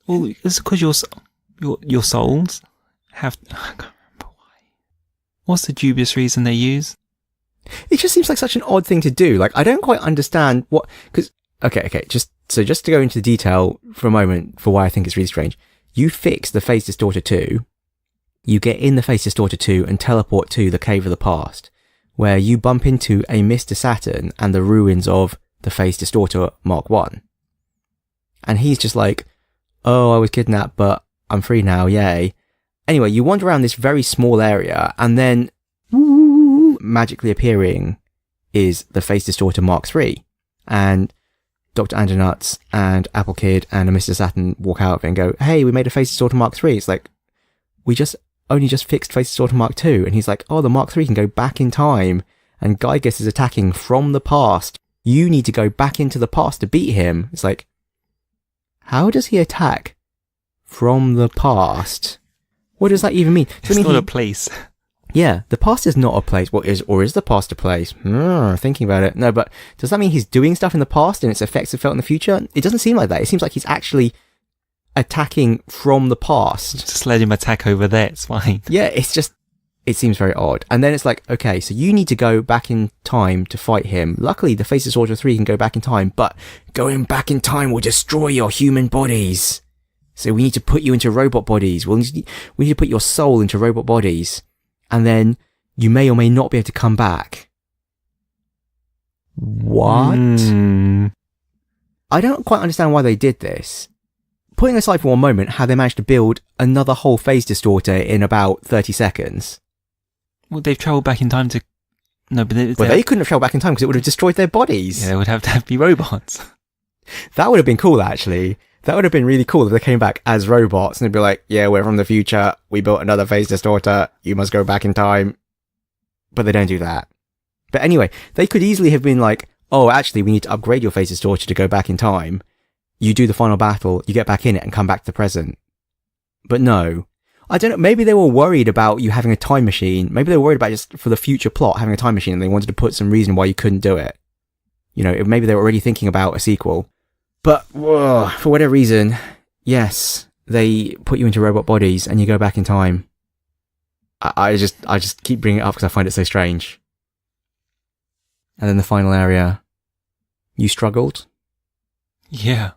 Well, it's because your souls have... I can't remember why. What's the dubious reason they use? It just seems like such an odd thing to do. Like, I don't quite understand what, because, okay, just to go into detail for a moment for why I think it's really strange. You fix the Phase Distorter 2, you get in the Phase Distorter 2 and teleport to the Cave of the Past, where you bump into a Mr. Saturn and the ruins of the Phase Distorter Mark 1. And he's just like, oh, I was kidnapped, but I'm free now, yay. Anyway, you wander around this very small area, and then magically appearing is the Phase Distorter Mark 3. And Dr. Andernuts and Apple Kid and a Mr. Saturn walk out of it and go, hey, we made a Phase Distorter Mark 3. It's like, we only just fixed Phase Distorter Mark 2. And he's like, oh, the Mark 3 can go back in time. And Gygus is attacking from the past. You need to go back into the past to beat him. It's like, how does he attack from the past? What does that even mean? It's not a place. Yeah, the past is not a place. Is the past a place? Thinking about it. No, but does that mean he's doing stuff in the past and its effects are felt in the future? It doesn't seem like that. It seems like he's actually attacking from the past. Just let him attack over there. It's fine. Yeah, it seems very odd. And then it's like, okay, so you need to go back in time to fight him. Luckily, the Phase Distorter 3 can go back in time, but going back in time will destroy your human bodies. So we need to put you into robot bodies. We need to put your soul into robot bodies. And then you may or may not be able to come back. What? I don't quite understand why they did this. Putting aside for one moment how they managed to build another whole Phase Distorter in about 30 seconds. Well, they've travelled back in time to... No, but they couldn't have travelled back in time because it would have destroyed their bodies. Yeah, they would have to be robots. That would have been cool, actually. That would have been really cool if they came back as robots and they'd be like, yeah, we're from the future. We built another Phase Distorter. You must go back in time. But they don't do that. But anyway, they could easily have been like, oh, actually, we need to upgrade your Phase Distorter to go back in time. You do the final battle, you get back in it and come back to the present. But no. I don't know. Maybe they were worried about you having a time machine. Maybe they were worried about just for the future plot having a time machine and they wanted to put some reason why you couldn't do it. You know, maybe they were already thinking about a sequel. But for whatever reason, yes, they put you into robot bodies and you go back in time. I just keep bringing it up because I find it so strange. And then the final area, you struggled? Yeah.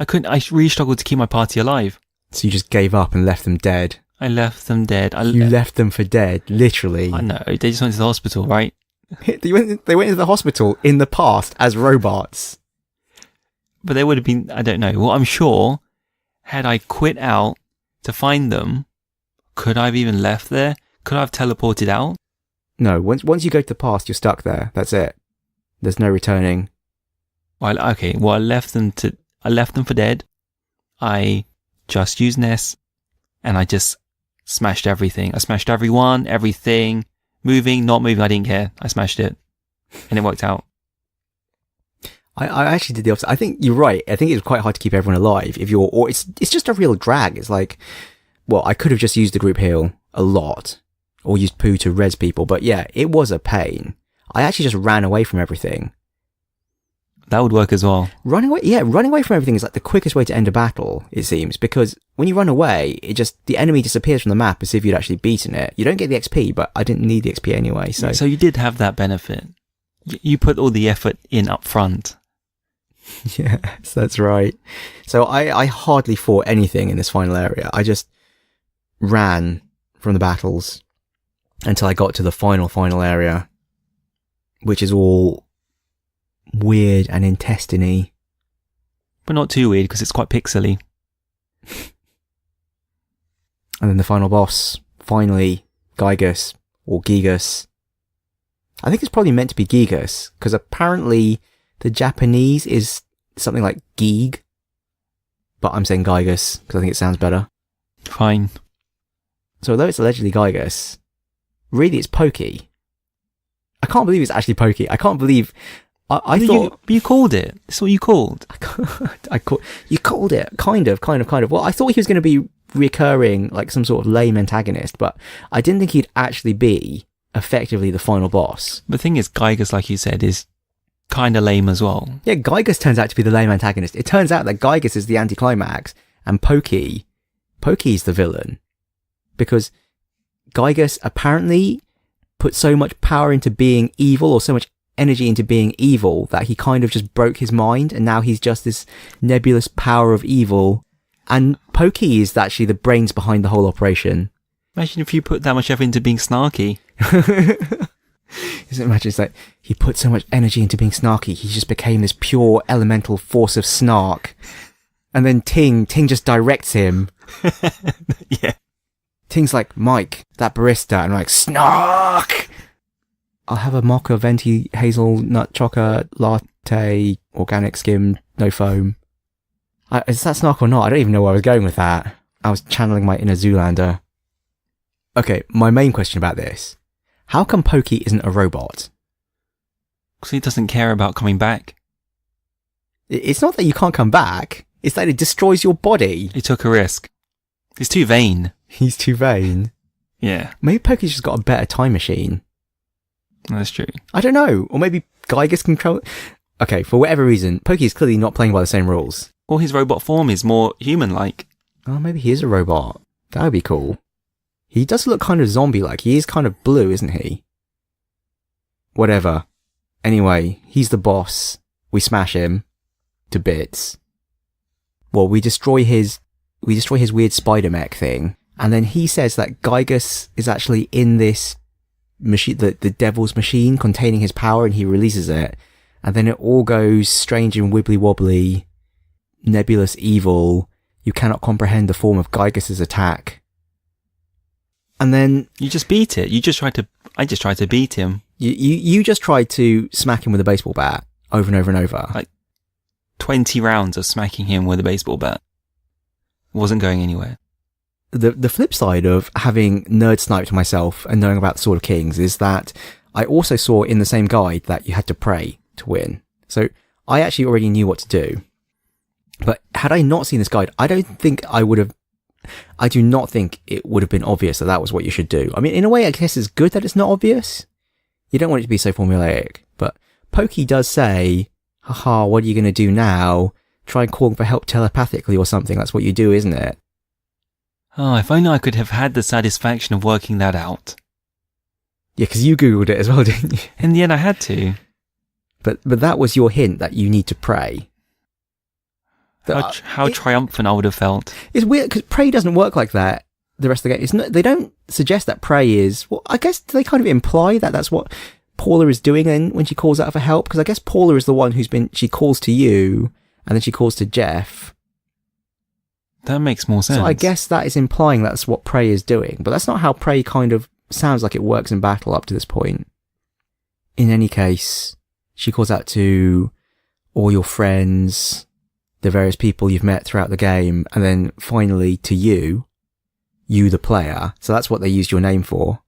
I really struggled to keep my party alive. So you just gave up and left them dead? I left them dead. You left them for dead, literally. I know, they just went to the hospital, right? They went into the hospital in the past as robots. But they would have been, I don't know. Well, I'm sure, had I quit out to find them, could I have even left there? Could I have teleported out? No, once you go to the past, you're stuck there. That's it. There's no returning. Well, okay. Well, I left them for dead. I just used Ness, and I just smashed everything. I smashed everyone, everything, moving, not moving. I didn't care. I smashed it, and it worked out. I actually did the opposite. I think you're right. I think it's quite hard to keep everyone alive or it's just a real drag. It's like, well, I could have just used the group heal a lot or used poo to res people, but yeah, it was a pain. I actually just ran away from everything. That would work as well. Running away from everything is like the quickest way to end a battle, it seems, because when you run away, the enemy disappears from the map as if you'd actually beaten it. You don't get the XP, but I didn't need the XP anyway, so. So you did have that benefit. You put all the effort in up front. Yes, that's right. So I hardly fought anything in this final area. I just ran from the battles until I got to the final area, which is all weird and intestine-y. But not too weird because it's quite pixely. And then the final boss, finally, Gygus, or Gigas. I think it's probably meant to be Gigas, because apparently the Japanese is something like Geeg, but I'm saying Gygus because I think it sounds better. Fine. So although it's allegedly Gygus, really it's Pokey. I can't believe it's actually Pokey. I can't believe... I thought... You called it. That's what you called. You called it. Kind of. Well, I thought he was going to be recurring, like some sort of lame antagonist, but I didn't think he'd actually be effectively the final boss. The thing is, Gygus, like you said, is kind of lame as well. Yeah, Gygus turns out to be the lame antagonist. It turns out that Gygus is the anticlimax and Pokey's the villain. Because Gygus apparently put so much power into being evil, or so much energy into being evil, that he kind of just broke his mind, and now he's just this nebulous power of evil. And Pokey is actually the brains behind the whole operation. Imagine if you put that much effort into being snarky. Imagine it's like, he put so much energy into being snarky, he just became this pure elemental force of snark. And then Ting just directs him. Yeah. Ting's like, Mike, that barista. And I'm like, snark! I'll have a mocha venti hazelnut chocolate latte, organic skim, no foam. Is that snark or not? I don't even know where I was going with that. I was channeling my inner Zoolander. Okay, my main question about this. How come Pokey isn't a robot? Because he doesn't care about coming back. It's not that you can't come back. It's that it destroys your body. He took a risk. He's too vain. He's too vain. Yeah. Maybe Pokey's just got a better time machine. That's true. I don't know. Or maybe Geiger's control. Okay, for whatever reason, Pokey's clearly not playing by the same rules. Or his robot form is more human-like. Oh, maybe he is a robot. That would be cool. He does look kind of zombie-like. He is kind of blue, isn't he? Whatever. Anyway, he's the boss. We smash him to bits. Well, we destroy his weird spider mech thing. And then he says that Gygus is actually in this machine, the devil's machine containing his power, and he releases it. And then it all goes strange and wibbly wobbly, nebulous evil. You cannot comprehend the form of Gygus's attack. And then you just beat it. I just tried to beat him. You just tried to smack him with a baseball bat over and over and over. Like 20 rounds of smacking him with a baseball bat. It wasn't going anywhere. The flip side of having nerd sniped myself and knowing about the Sword of Kings is that I also saw in the same guide that you had to pray to win. So I actually already knew what to do. But had I not seen this guide, I do not think it would have been obvious that that was what you should do. I mean, in a way, I guess it's good that it's not obvious. You don't want it to be so formulaic. But Pokey does say, haha, what are you going to do now? Try and call for help telepathically or something. That's what you do, isn't it? Oh, if only I could have had the satisfaction of working that out. Yeah, because you Googled it as well, didn't you? In the end, I had to. But that was your hint that you need to pray. How triumphant I would have felt. It's weird, because pray doesn't work like that the rest of the game. They don't suggest that pray is... Well, I guess they kind of imply that that's what Paula is doing when she calls out for help, because I guess Paula is the one she calls to you, and then she calls to Jeff. That makes more sense. So I guess that is implying that's what pray is doing, but that's not how pray kind of sounds like it works in battle up to this point. In any case, she calls out to all your friends, the various people you've met throughout the game, and then finally to you the player. So that's what they used your name for.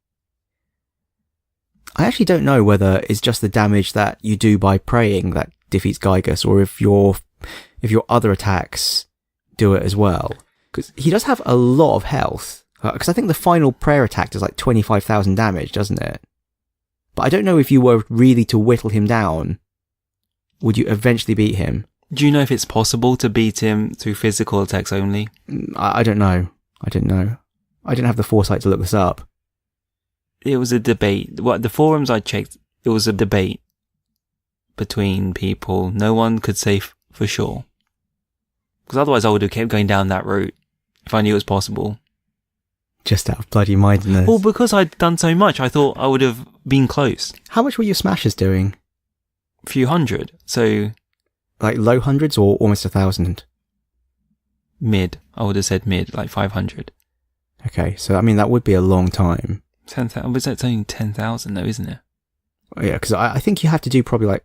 I actually don't know whether it's just the damage that you do by praying that defeats Gygus, or if your other attacks do it as well. Because he does have a lot of health. Because I think the final prayer attack does like 25,000 damage, doesn't it? But I don't know if you were really to whittle him down, would you eventually beat him? Do you know if it's possible to beat him through physical attacks only? I don't know. I didn't know. I didn't have the foresight to look this up. It was a debate. The forums I checked, it was a debate between people. No one could say for sure. Because otherwise I would have kept going down that route if I knew it was possible. Just out of bloody mindedness. Well, because I'd done so much, I thought I would have been close. How much were your smashes doing? A few hundred. So... Like low hundreds or almost 1,000? Mid. I would have said mid, like 500. Okay, so I mean that would be a long time. 10,000, but that's only 10,000 though, isn't it? Oh, yeah, because I think you have to do probably like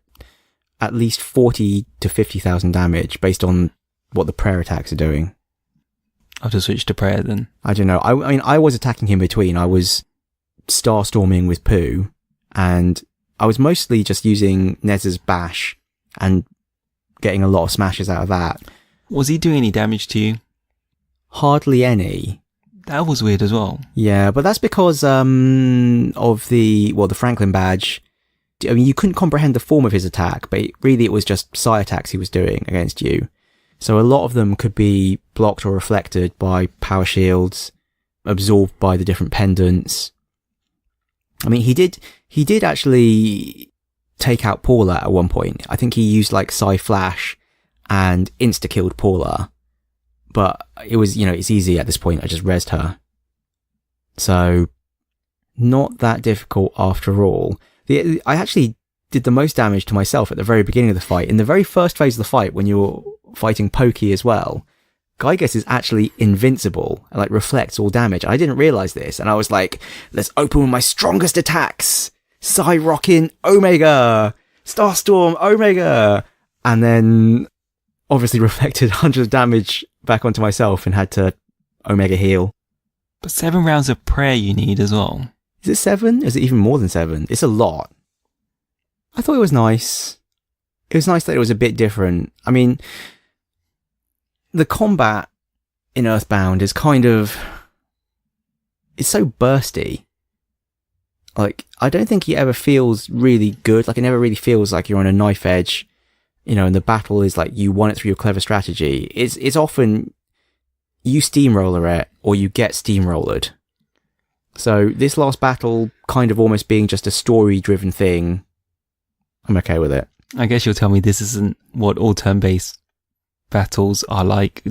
at least 40 to 50,000 damage based on what the prayer attacks are doing. I'll just switch to prayer then. I don't know. I mean, I was attacking him between. I was starstorming with Pooh, and I was mostly just using Nez's bash and getting a lot of smashes out of that. Was he doing any damage to you? Hardly any. That was weird as well. Yeah, but that's because of the Franklin badge. I mean, you couldn't comprehend the form of his attack, but really it was just psi attacks he was doing against you. So a lot of them could be blocked or reflected by power shields, absorbed by the different pendants. I mean, he did actually take out Paula at one point. I think he used like Psy Flash and insta-killed Paula. But it was, it's easy at this point. I just rezzed her. So, not that difficult after all. I actually did the most damage to myself at the very beginning of the fight. In the very first phase of the fight, when you're fighting Pokey as well, Gygus is actually invincible and like reflects all damage. I didn't realize this, and I was like, let's open with my strongest attacks. Psy Rockin' Omega! Starstorm Omega! And then obviously reflected hundreds of damage back onto myself and had to Omega heal. But 7 rounds of prayer you need as well. Is it 7? Is it even more than 7? It's a lot. I thought it was nice. It was nice that it was a bit different. I mean, the combat in EarthBound is it's so bursty. Like, I don't think it ever feels really good. Like, it never really feels like you're on a knife edge, and the battle is like you won it through your clever strategy. It's often you steamroller it or you get steamrollered. So this last battle kind of almost being just a story-driven thing, I'm okay with it. I guess you'll tell me this isn't what all turn-based battles are like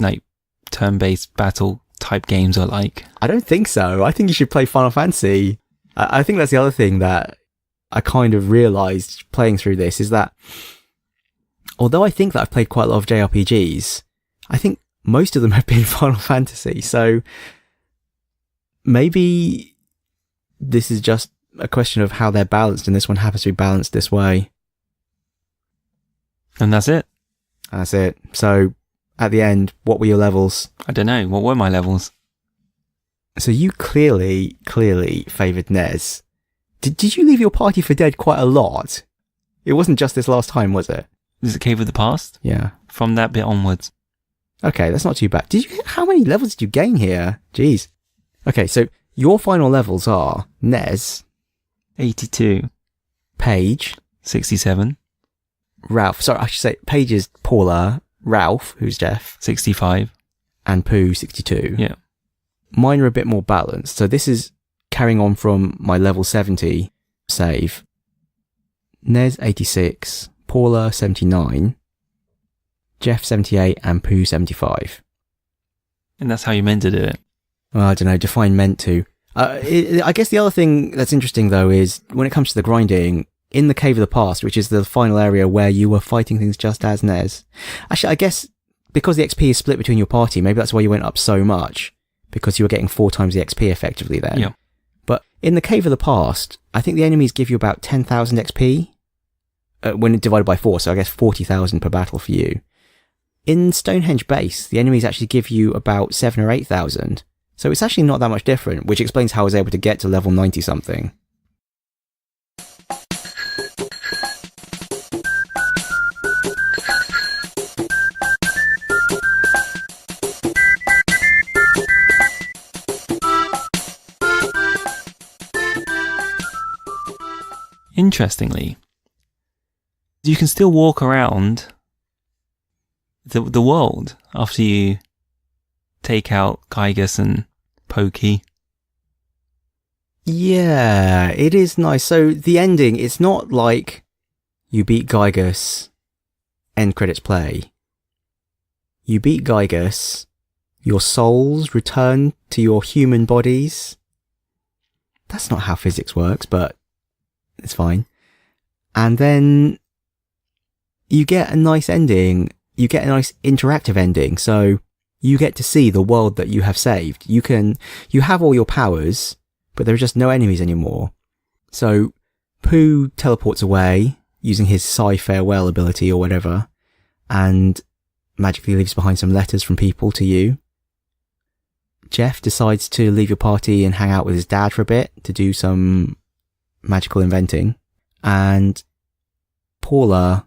turn-based battle type games are like. I don't think so. I think you should play Final Fantasy. I think that's the other thing that I kind of realised playing through this is that although I think that I've played quite a lot of JRPGs, I think most of them have been Final Fantasy. So maybe this is just a question of how they're balanced, and this one happens to be balanced this way. And that's it. That's it. So at the end, what were your levels? I don't know. What were my levels? So you clearly favoured Nez. Did you leave your party for dead quite a lot? It wasn't just this last time, was it? Is it Cave of the Past? Yeah. From that bit onwards. Okay, that's not too bad. How many levels did you gain here? Jeez. Okay, so your final levels are Nez, 82. Paige, 67. Ralph. Sorry, I should say Paige is Paula, Ralph, who's Jeff, 65. and Pooh, 62. Yeah. Mine are a bit more balanced. So this is carrying on from my level 70 save. Nez, 86. Paula, 79. Jeff, 78. And Pooh, 75. And that's how you meant to do it. Well, I don't know. Define meant to. I guess the other thing that's interesting, though, is when it comes to the grinding, in the Cave of the Past, which is the final area where you were fighting things just as Nez. Actually, I guess because the XP is split between your party, maybe that's why you went up so much, because you were getting 4 times the XP effectively then. Yeah. But in the Cave of the Past, I think the enemies give you about 10,000 XP when divided by 4, so I guess 40,000 per battle for you. In Stonehenge Base, the enemies actually give you about 7 or 8,000. So it's actually not that much different, which explains how I was able to get to level 90 something. Interestingly, you can still walk around the world after you take out Gygus and Pokey. Yeah, it is nice. So the ending, it's not like you beat Gygus, end credits play. You beat Gygus, your souls return to your human bodies. That's not how physics works, but it's fine. And then you get a nice ending. You get a nice interactive ending. So you get to see the world that you have saved. You have all your powers, but there are just no enemies anymore. So Pooh teleports away using his Psy Farewell ability or whatever, and magically leaves behind some letters from people to you. Jeff decides to leave your party and hang out with his dad for a bit to do some magical inventing. And Paula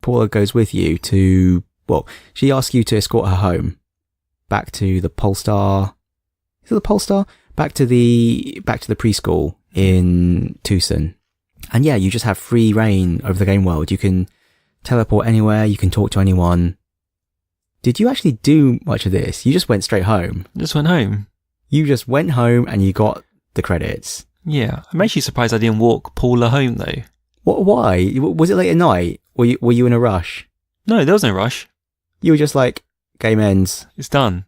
goes with you to, she asks you to escort her home back to the Polestar. Is it the Polestar? Back to the preschool in Tucson. And yeah, you just have free reign over the game world. You can teleport anywhere. You can talk to anyone. Did you actually do much of this? You just went straight home. Just went home. You just went home and you got the credits. Yeah, I'm actually surprised I didn't walk Paula home though. What? Why? Was it late at night? Were you in a rush? No, there was no rush. You were just like, game ends. It's done.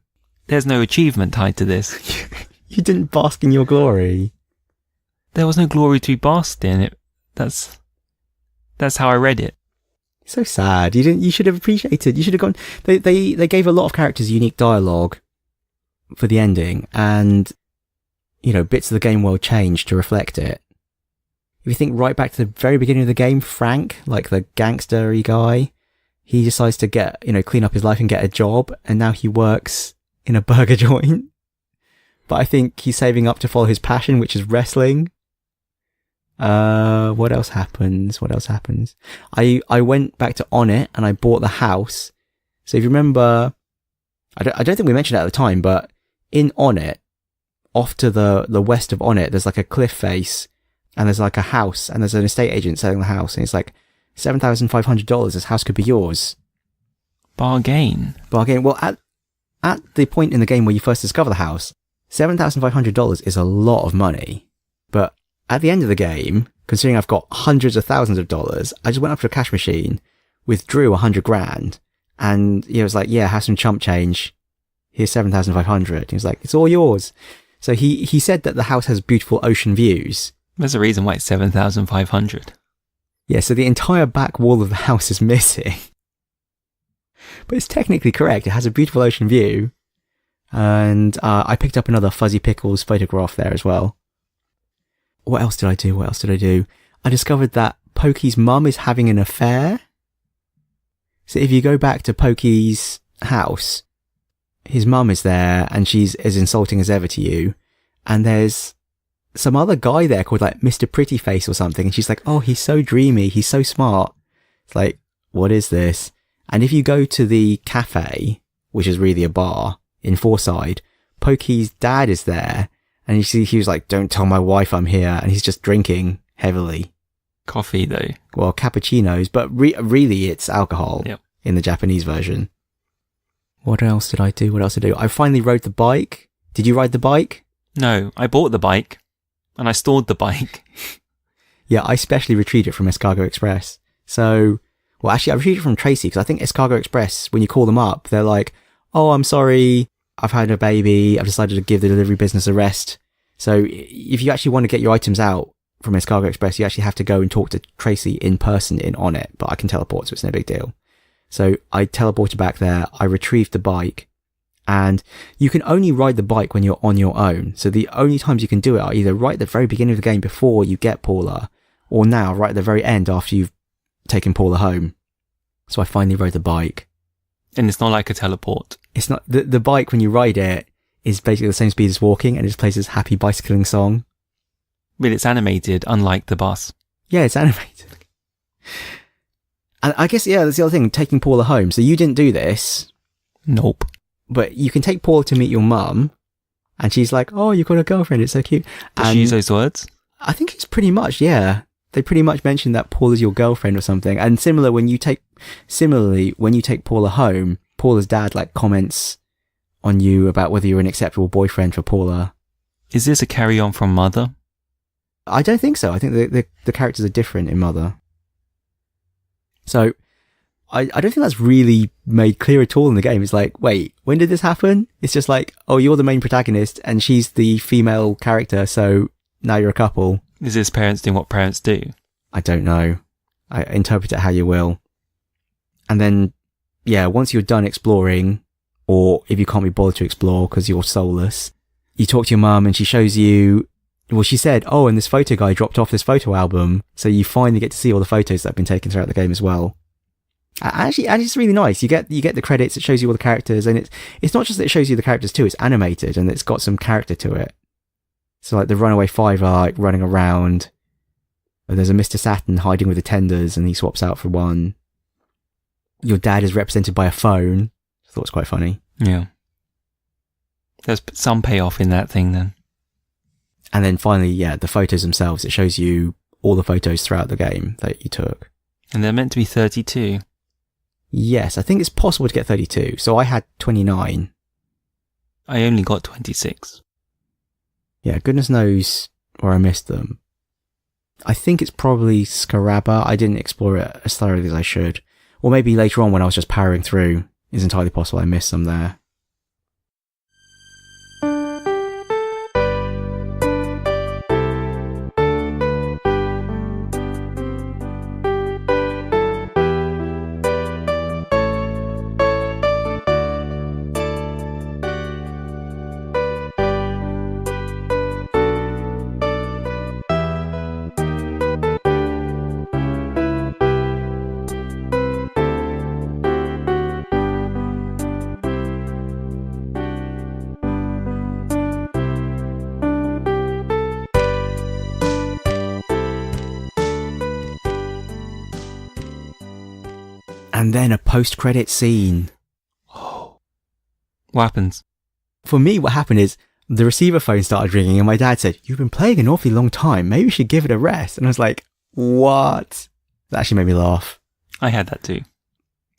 There's no achievement tied to this. You didn't bask in your glory. There was no glory to be basked in it. That's how I read it. So sad. You should have appreciated. You should have gone. They gave a lot of characters unique dialogue for the ending, and bits of the game world changed to reflect it. If you think right back to the very beginning of the game, Frank, like the gangster-y guy, he decides to clean up his life and get a job, and now he works in a burger joint. But I think he's saving up to follow his passion, which is wrestling. What else happens? I went back to On It and I bought the house. So if you remember, I don't think we mentioned it at the time, but in On It, off to the west of On It, there's like a cliff face and there's like a house and there's an estate agent selling the house and it's like $7,500. This house could be yours. Bargain. Well, at the point in the game where you first discover the house, $7,500 is a lot of money. But at the end of the game, considering I've got hundreds of thousands of dollars, I just went up to a cash machine, withdrew $100,000, and he was like, yeah, have some chump change. Here's 7,500. He was like, it's all yours. So he said that the house has beautiful ocean views. There's a reason why it's 7,500. Yeah, so the entire back wall of the house is missing. But it's technically correct. It has a beautiful ocean view. And I picked up another Fuzzy Pickles photograph there as well. What else did I do? I discovered that Pokey's mum is having an affair. So if you go back to Pokey's house, his mum is there and she's as insulting as ever to you. And there's some other guy there called like Mr. Prettyface or something. And she's like, oh, he's so dreamy. He's so smart. It's like, what is this? And if you go to the cafe, which is really a bar in Forside, Pokey's dad is there. And you see, he was like, don't tell my wife I'm here. And he's just drinking heavily. Coffee, though. Well, cappuccinos, but really it's alcohol. Yep. In the Japanese version. What else did I do? I finally rode the bike. Did you ride the bike? No, I bought the bike. And I stored the bike. Yeah, I specially retrieved it from Escargot Express. So, well, actually, I retrieved it from Tracy because I think Escargot Express, when you call them up, they're like, oh, I'm sorry, I've had a baby, I've decided to give the delivery business a rest. So if you actually want to get your items out from Escargot Express, you actually have to go and talk to Tracy in person in On It, but I can teleport, so it's no big deal. So I teleported back there, I retrieved the bike, and you can only ride the bike when you're on your own. So the only times you can do it are either right at the very beginning of the game before you get Paula, or now right at the very end after you've taken Paula home. So I finally rode the bike. And it's not like a teleport. It's not, the bike when you ride it is basically the same speed as walking and it just plays this happy bicycling song. But it's animated, unlike the bus. Yeah, it's animated. And I guess, yeah, that's the other thing, taking Paula home. So you didn't do this. Nope. But you can take Paula to meet your mum, and she's like, oh, you've got a girlfriend, it's so cute. Does she use those words? I think it's pretty much, yeah. They pretty much mention that Paula's your girlfriend or something. And similarly, when you take Paula home, Paula's dad like comments on you about whether you're an acceptable boyfriend for Paula. Is this a carry on from Mother? I don't think so. I think the characters are different in Mother. So I don't think that's really made clear at all in the game. It's like, wait, when did this happen? It's just like, oh, you're the main protagonist and she's the female character, so now you're a couple. Is this parents doing what parents do? I don't know. I interpret it how you will. And then, yeah, once you're done exploring, or if you can't be bothered to explore because you're soulless, you talk to your mum and she shows you, well, she said, oh, and this photo guy dropped off this photo album. So you finally get to see all the photos that have been taken throughout the game as well. Actually, it's really nice. You get the credits, it shows you all the characters, and it's not just that it shows you the characters too, it's animated and it's got some character to it. So like the Runaway Five are like running around. There's a Mr. Saturn hiding with the tenders and he swaps out for one. Your dad is represented by a phone. I thought it was quite funny. Yeah. There's some payoff in that thing then. And then finally, yeah, the photos themselves. It shows you all the photos throughout the game that you took. And they're meant to be 32. Yes, I think it's possible to get 32. So I had 29. I only got 26. Yeah, goodness knows where I missed them. I think it's probably Scaraba. I didn't explore it as thoroughly as I should. Or maybe later on when I was just powering through, it's entirely possible I missed some there. And then a post-credit scene. Oh. What happens? For me, what happened is the receiver phone started ringing and my dad said, "You've been playing an awfully long time. Maybe you should give it a rest." And I was like, what? That actually made me laugh. I had that too.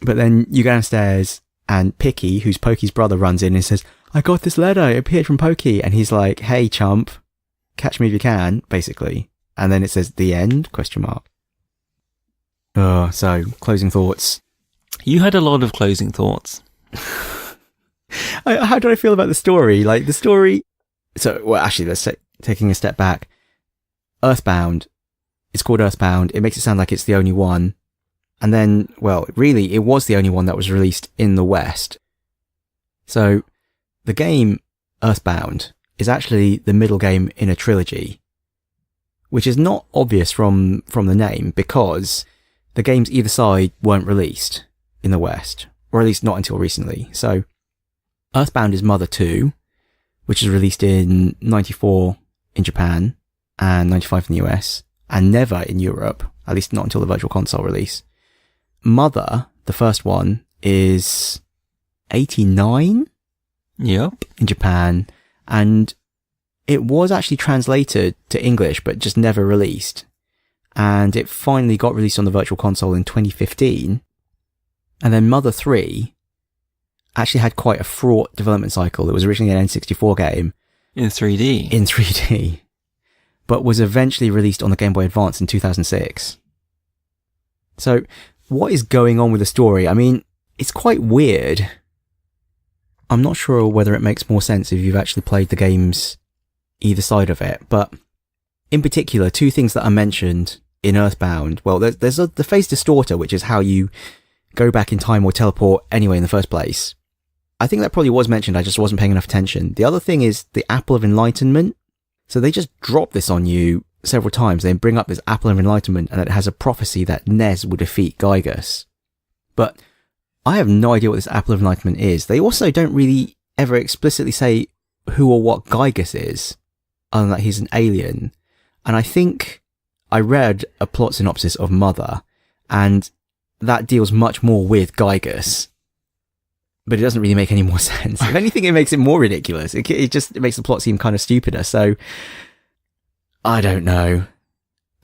But then you go downstairs and Picky, who's Pokey's brother, runs in and says, "I got this letter. It appeared from Pokey." And he's like, "Hey, chump, catch me if you can," basically. And then it says, "The end?" ? Oh, so closing thoughts. You had a lot of closing thoughts. How do I feel about the story? Like the story. So, well, actually, let's taking a step back. EarthBound. It's called EarthBound. It makes it sound like it's the only one. And then, well, really, it was the only one that was released in the West. So, the game EarthBound is actually the middle game in a trilogy, which is not obvious from the name because the games either side weren't released in the West, or at least not until recently. So, EarthBound is Mother 2, which is released in 94 in Japan and 95 in the US, and never in Europe, at least not until the Virtual Console release. Mother, the first one, is 89? Yep. In Japan, and it was actually translated to English, but just never released. And it finally got released on the Virtual Console in 2015. And then Mother 3 actually had quite a fraught development cycle. It was originally an N64 game. In 3D. In 3D. But was eventually released on the Game Boy Advance in 2006. So, what is going on with the story? I mean, it's quite weird. I'm not sure whether it makes more sense if you've actually played the games either side of it. But, in particular, two things that are mentioned in EarthBound. Well, there's the phase distorter, which is how you go back in time or teleport anyway in the first place. I think that probably was mentioned, I just wasn't paying enough attention. The other thing is the Apple of Enlightenment. So they just drop this on you several times. They bring up this Apple of Enlightenment and it has a prophecy that Nez will defeat Gygus. But I have no idea what this Apple of Enlightenment is. They also don't really ever explicitly say who or what Gygus is, other than that he's an alien. And I think I read a plot synopsis of Mother, and that deals much more with Gygus. But it doesn't really make any more sense. If anything, it makes it more ridiculous. It makes the plot seem kind of stupider. So, I don't know.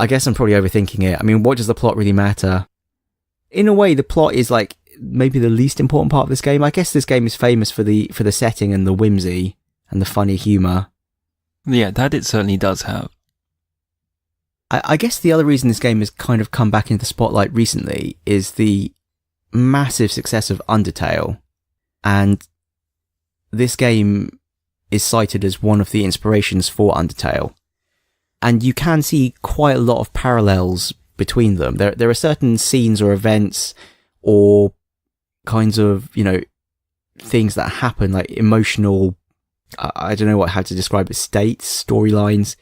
I guess I'm probably overthinking it. I mean, what does the plot really matter? In a way, the plot is like maybe the least important part of this game. I guess this game is famous for the setting and the whimsy and the funny humour. Yeah, that it certainly does have. I guess the other reason this game has kind of come back into the spotlight recently is the massive success of Undertale. And this game is cited as one of the inspirations for Undertale. And you can see quite a lot of parallels between them. There are certain scenes or events or kinds of, things that happen, like emotional, I don't know how to describe it, states, storylines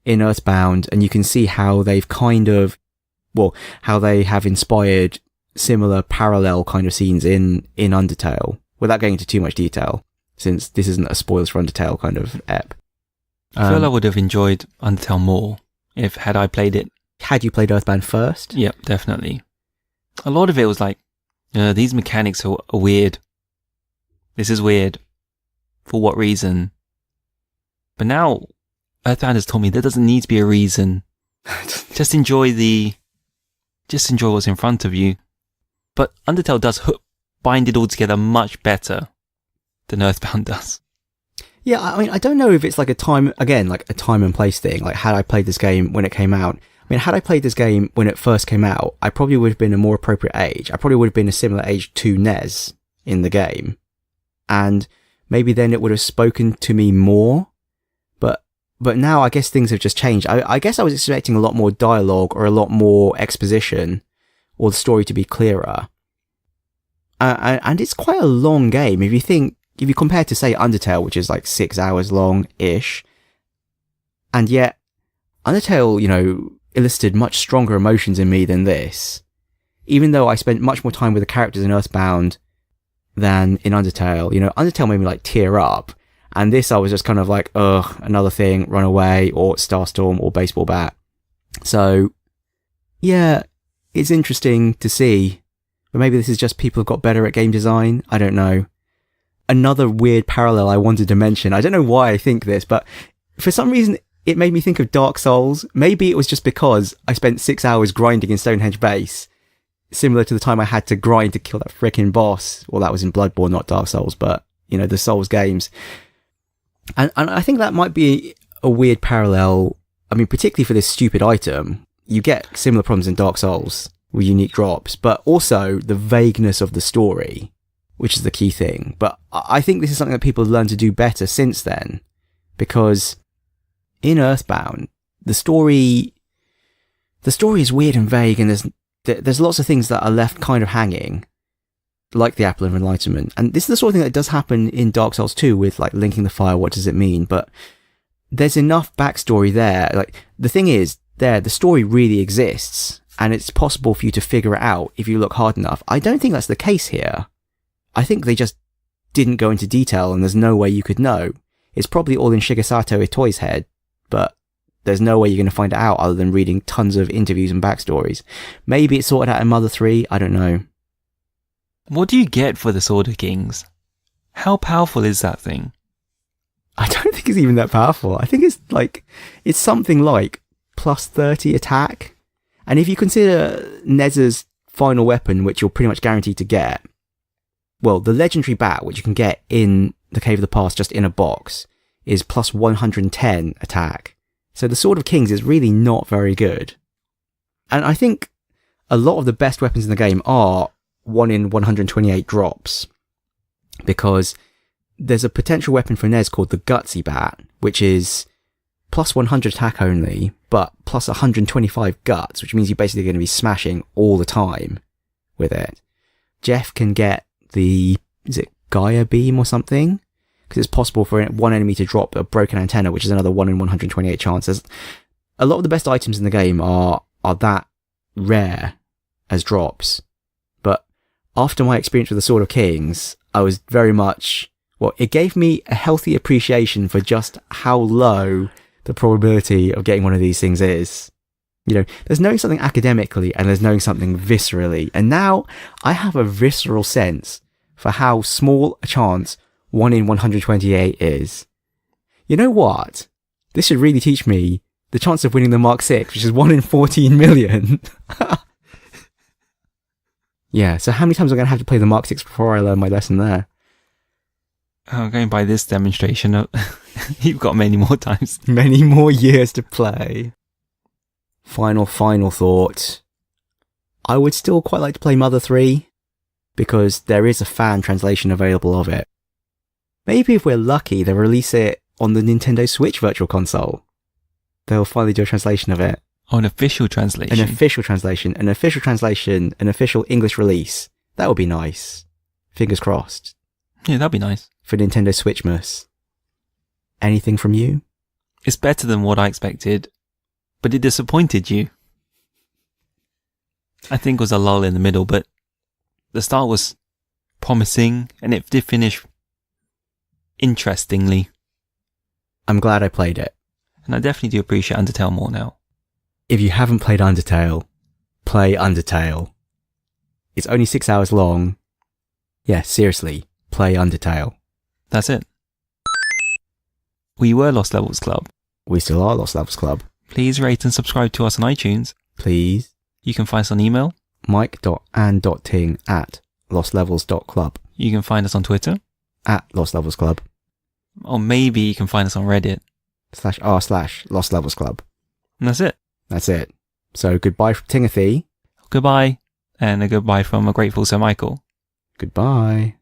in EarthBound, and you can see how they've how they have inspired similar parallel kind of scenes in Undertale, without going into too much detail, since this isn't a spoilers for Undertale kind of ep. I feel I would have enjoyed Undertale more had I played it. Had you played EarthBound first? Yep, definitely. A lot of it was like, these mechanics are weird. This is weird. For what reason? But now, EarthBound has told me there doesn't need to be a reason. Just enjoy what's in front of you. But Undertale does bind it all together much better than EarthBound does. Yeah, I mean, I don't know if it's like a time and place thing. Like, had I played this game when it came out, I mean, had I played this game when it first came out, I probably would have been a more appropriate age. I probably would have been a similar age to Nez in the game. And maybe then it would have spoken to me more. But now I guess things have just changed. I guess I was expecting a lot more dialogue or a lot more exposition or the story to be clearer. And it's quite a long game. If you compare to, say, Undertale, which is like 6 hours long-ish, and yet Undertale, elicited much stronger emotions in me than this. Even though I spent much more time with the characters in EarthBound than in Undertale. Undertale made me like tear up. And this I was just kind of like, ugh, another thing, run away, or Starstorm, or baseball bat. So, yeah, it's interesting to see. But maybe this is just people have got better at game design. I don't know. Another weird parallel I wanted to mention. I don't know why I think this, but for some reason it made me think of Dark Souls. Maybe it was just because I spent 6 hours grinding in Stonehenge Base. Similar to the time I had to grind to kill that frickin' boss. Well, that was in Bloodborne, not Dark Souls, but, the Souls games. And I think that might be a weird parallel. I mean, particularly for this stupid item, you get similar problems in Dark Souls with unique drops, but also the vagueness of the story, which is the key thing. But I think this is something that people have learned to do better since then, because in EarthBound, the story is weird and vague, and there's lots of things that are left kind of hanging, like the Apple of Enlightenment. And this is the sort of thing that does happen in Dark Souls 2 with like linking the fire, what does it mean? But there's enough backstory there. Like, the thing is, the story really exists, and it's possible for you to figure it out if you look hard enough. I don't think that's the case here. I think they just didn't go into detail, and there's no way you could know. It's probably all in Shigesato Itoi's head, but there's no way you're going to find it out other than reading tons of interviews and backstories. Maybe it's sorted out in Mother 3, I don't know. What do you get for the Sword of Kings? How powerful is that thing? I don't think it's even that powerful. I think it's something like plus 30 attack. And if you consider Nez's final weapon, which you're pretty much guaranteed to get, well, the legendary bat, which you can get in the Cave of the Past just in a box, is plus 110 attack. So the Sword of Kings is really not very good. And I think a lot of the best weapons in the game are 1 in 128 drops, because there's a potential weapon for Nez called the Gutsy Bat, which is plus 100 attack only, but plus 125 guts, which means you're basically going to be smashing all the time with it. Jeff can get is it Gaia Beam or something? Because it's possible for one enemy to drop a broken antenna, which is another 1 in 128 chances. A lot of the best items in the game are that rare as drops. But after my experience with the Sword of Kings, I was very much, it gave me a healthy appreciation for just how low the probability of getting one of these things is. There's knowing something academically and there's knowing something viscerally. And now I have a visceral sense for how small a chance 1 in 128 is. You know what? This should really teach me the chance of winning the Mark 6, which is 1 in 14 million. Yeah, so how many times am I going to have to play the Mark 6 before I learn my lesson there? Going by this demonstration, you've got many more times. Many more years to play. Final thought. I would still quite like to play Mother 3, because there is a fan translation available of it. Maybe if we're lucky, they'll release it on the Nintendo Switch Virtual Console. They'll finally do a translation of it. Oh, an official translation? An official translation, an official English release. That would be nice. Fingers crossed. Yeah, that'd be nice. For Nintendo Switchmas. Anything from you? It's better than what I expected, but it disappointed you. I think it was a lull in the middle, but the start was promising, and it did finish interestingly. I'm glad I played it. And I definitely do appreciate Undertale more now. If you haven't played Undertale, play Undertale. It's only 6 hours long. Yeah, seriously, play Undertale. That's it. We were Lost Levels Club. We still are Lost Levels Club. Please rate and subscribe to us on iTunes. Please. You can find us on email. mike.and.ting@lostlevels.club. You can find us on Twitter. @lostlevelsclub. Or maybe you can find us on Reddit. /r/Lost Levels Club. And that's it. That's it. So goodbye from Timothy. Goodbye. And a goodbye from a grateful Sir Michael. Goodbye.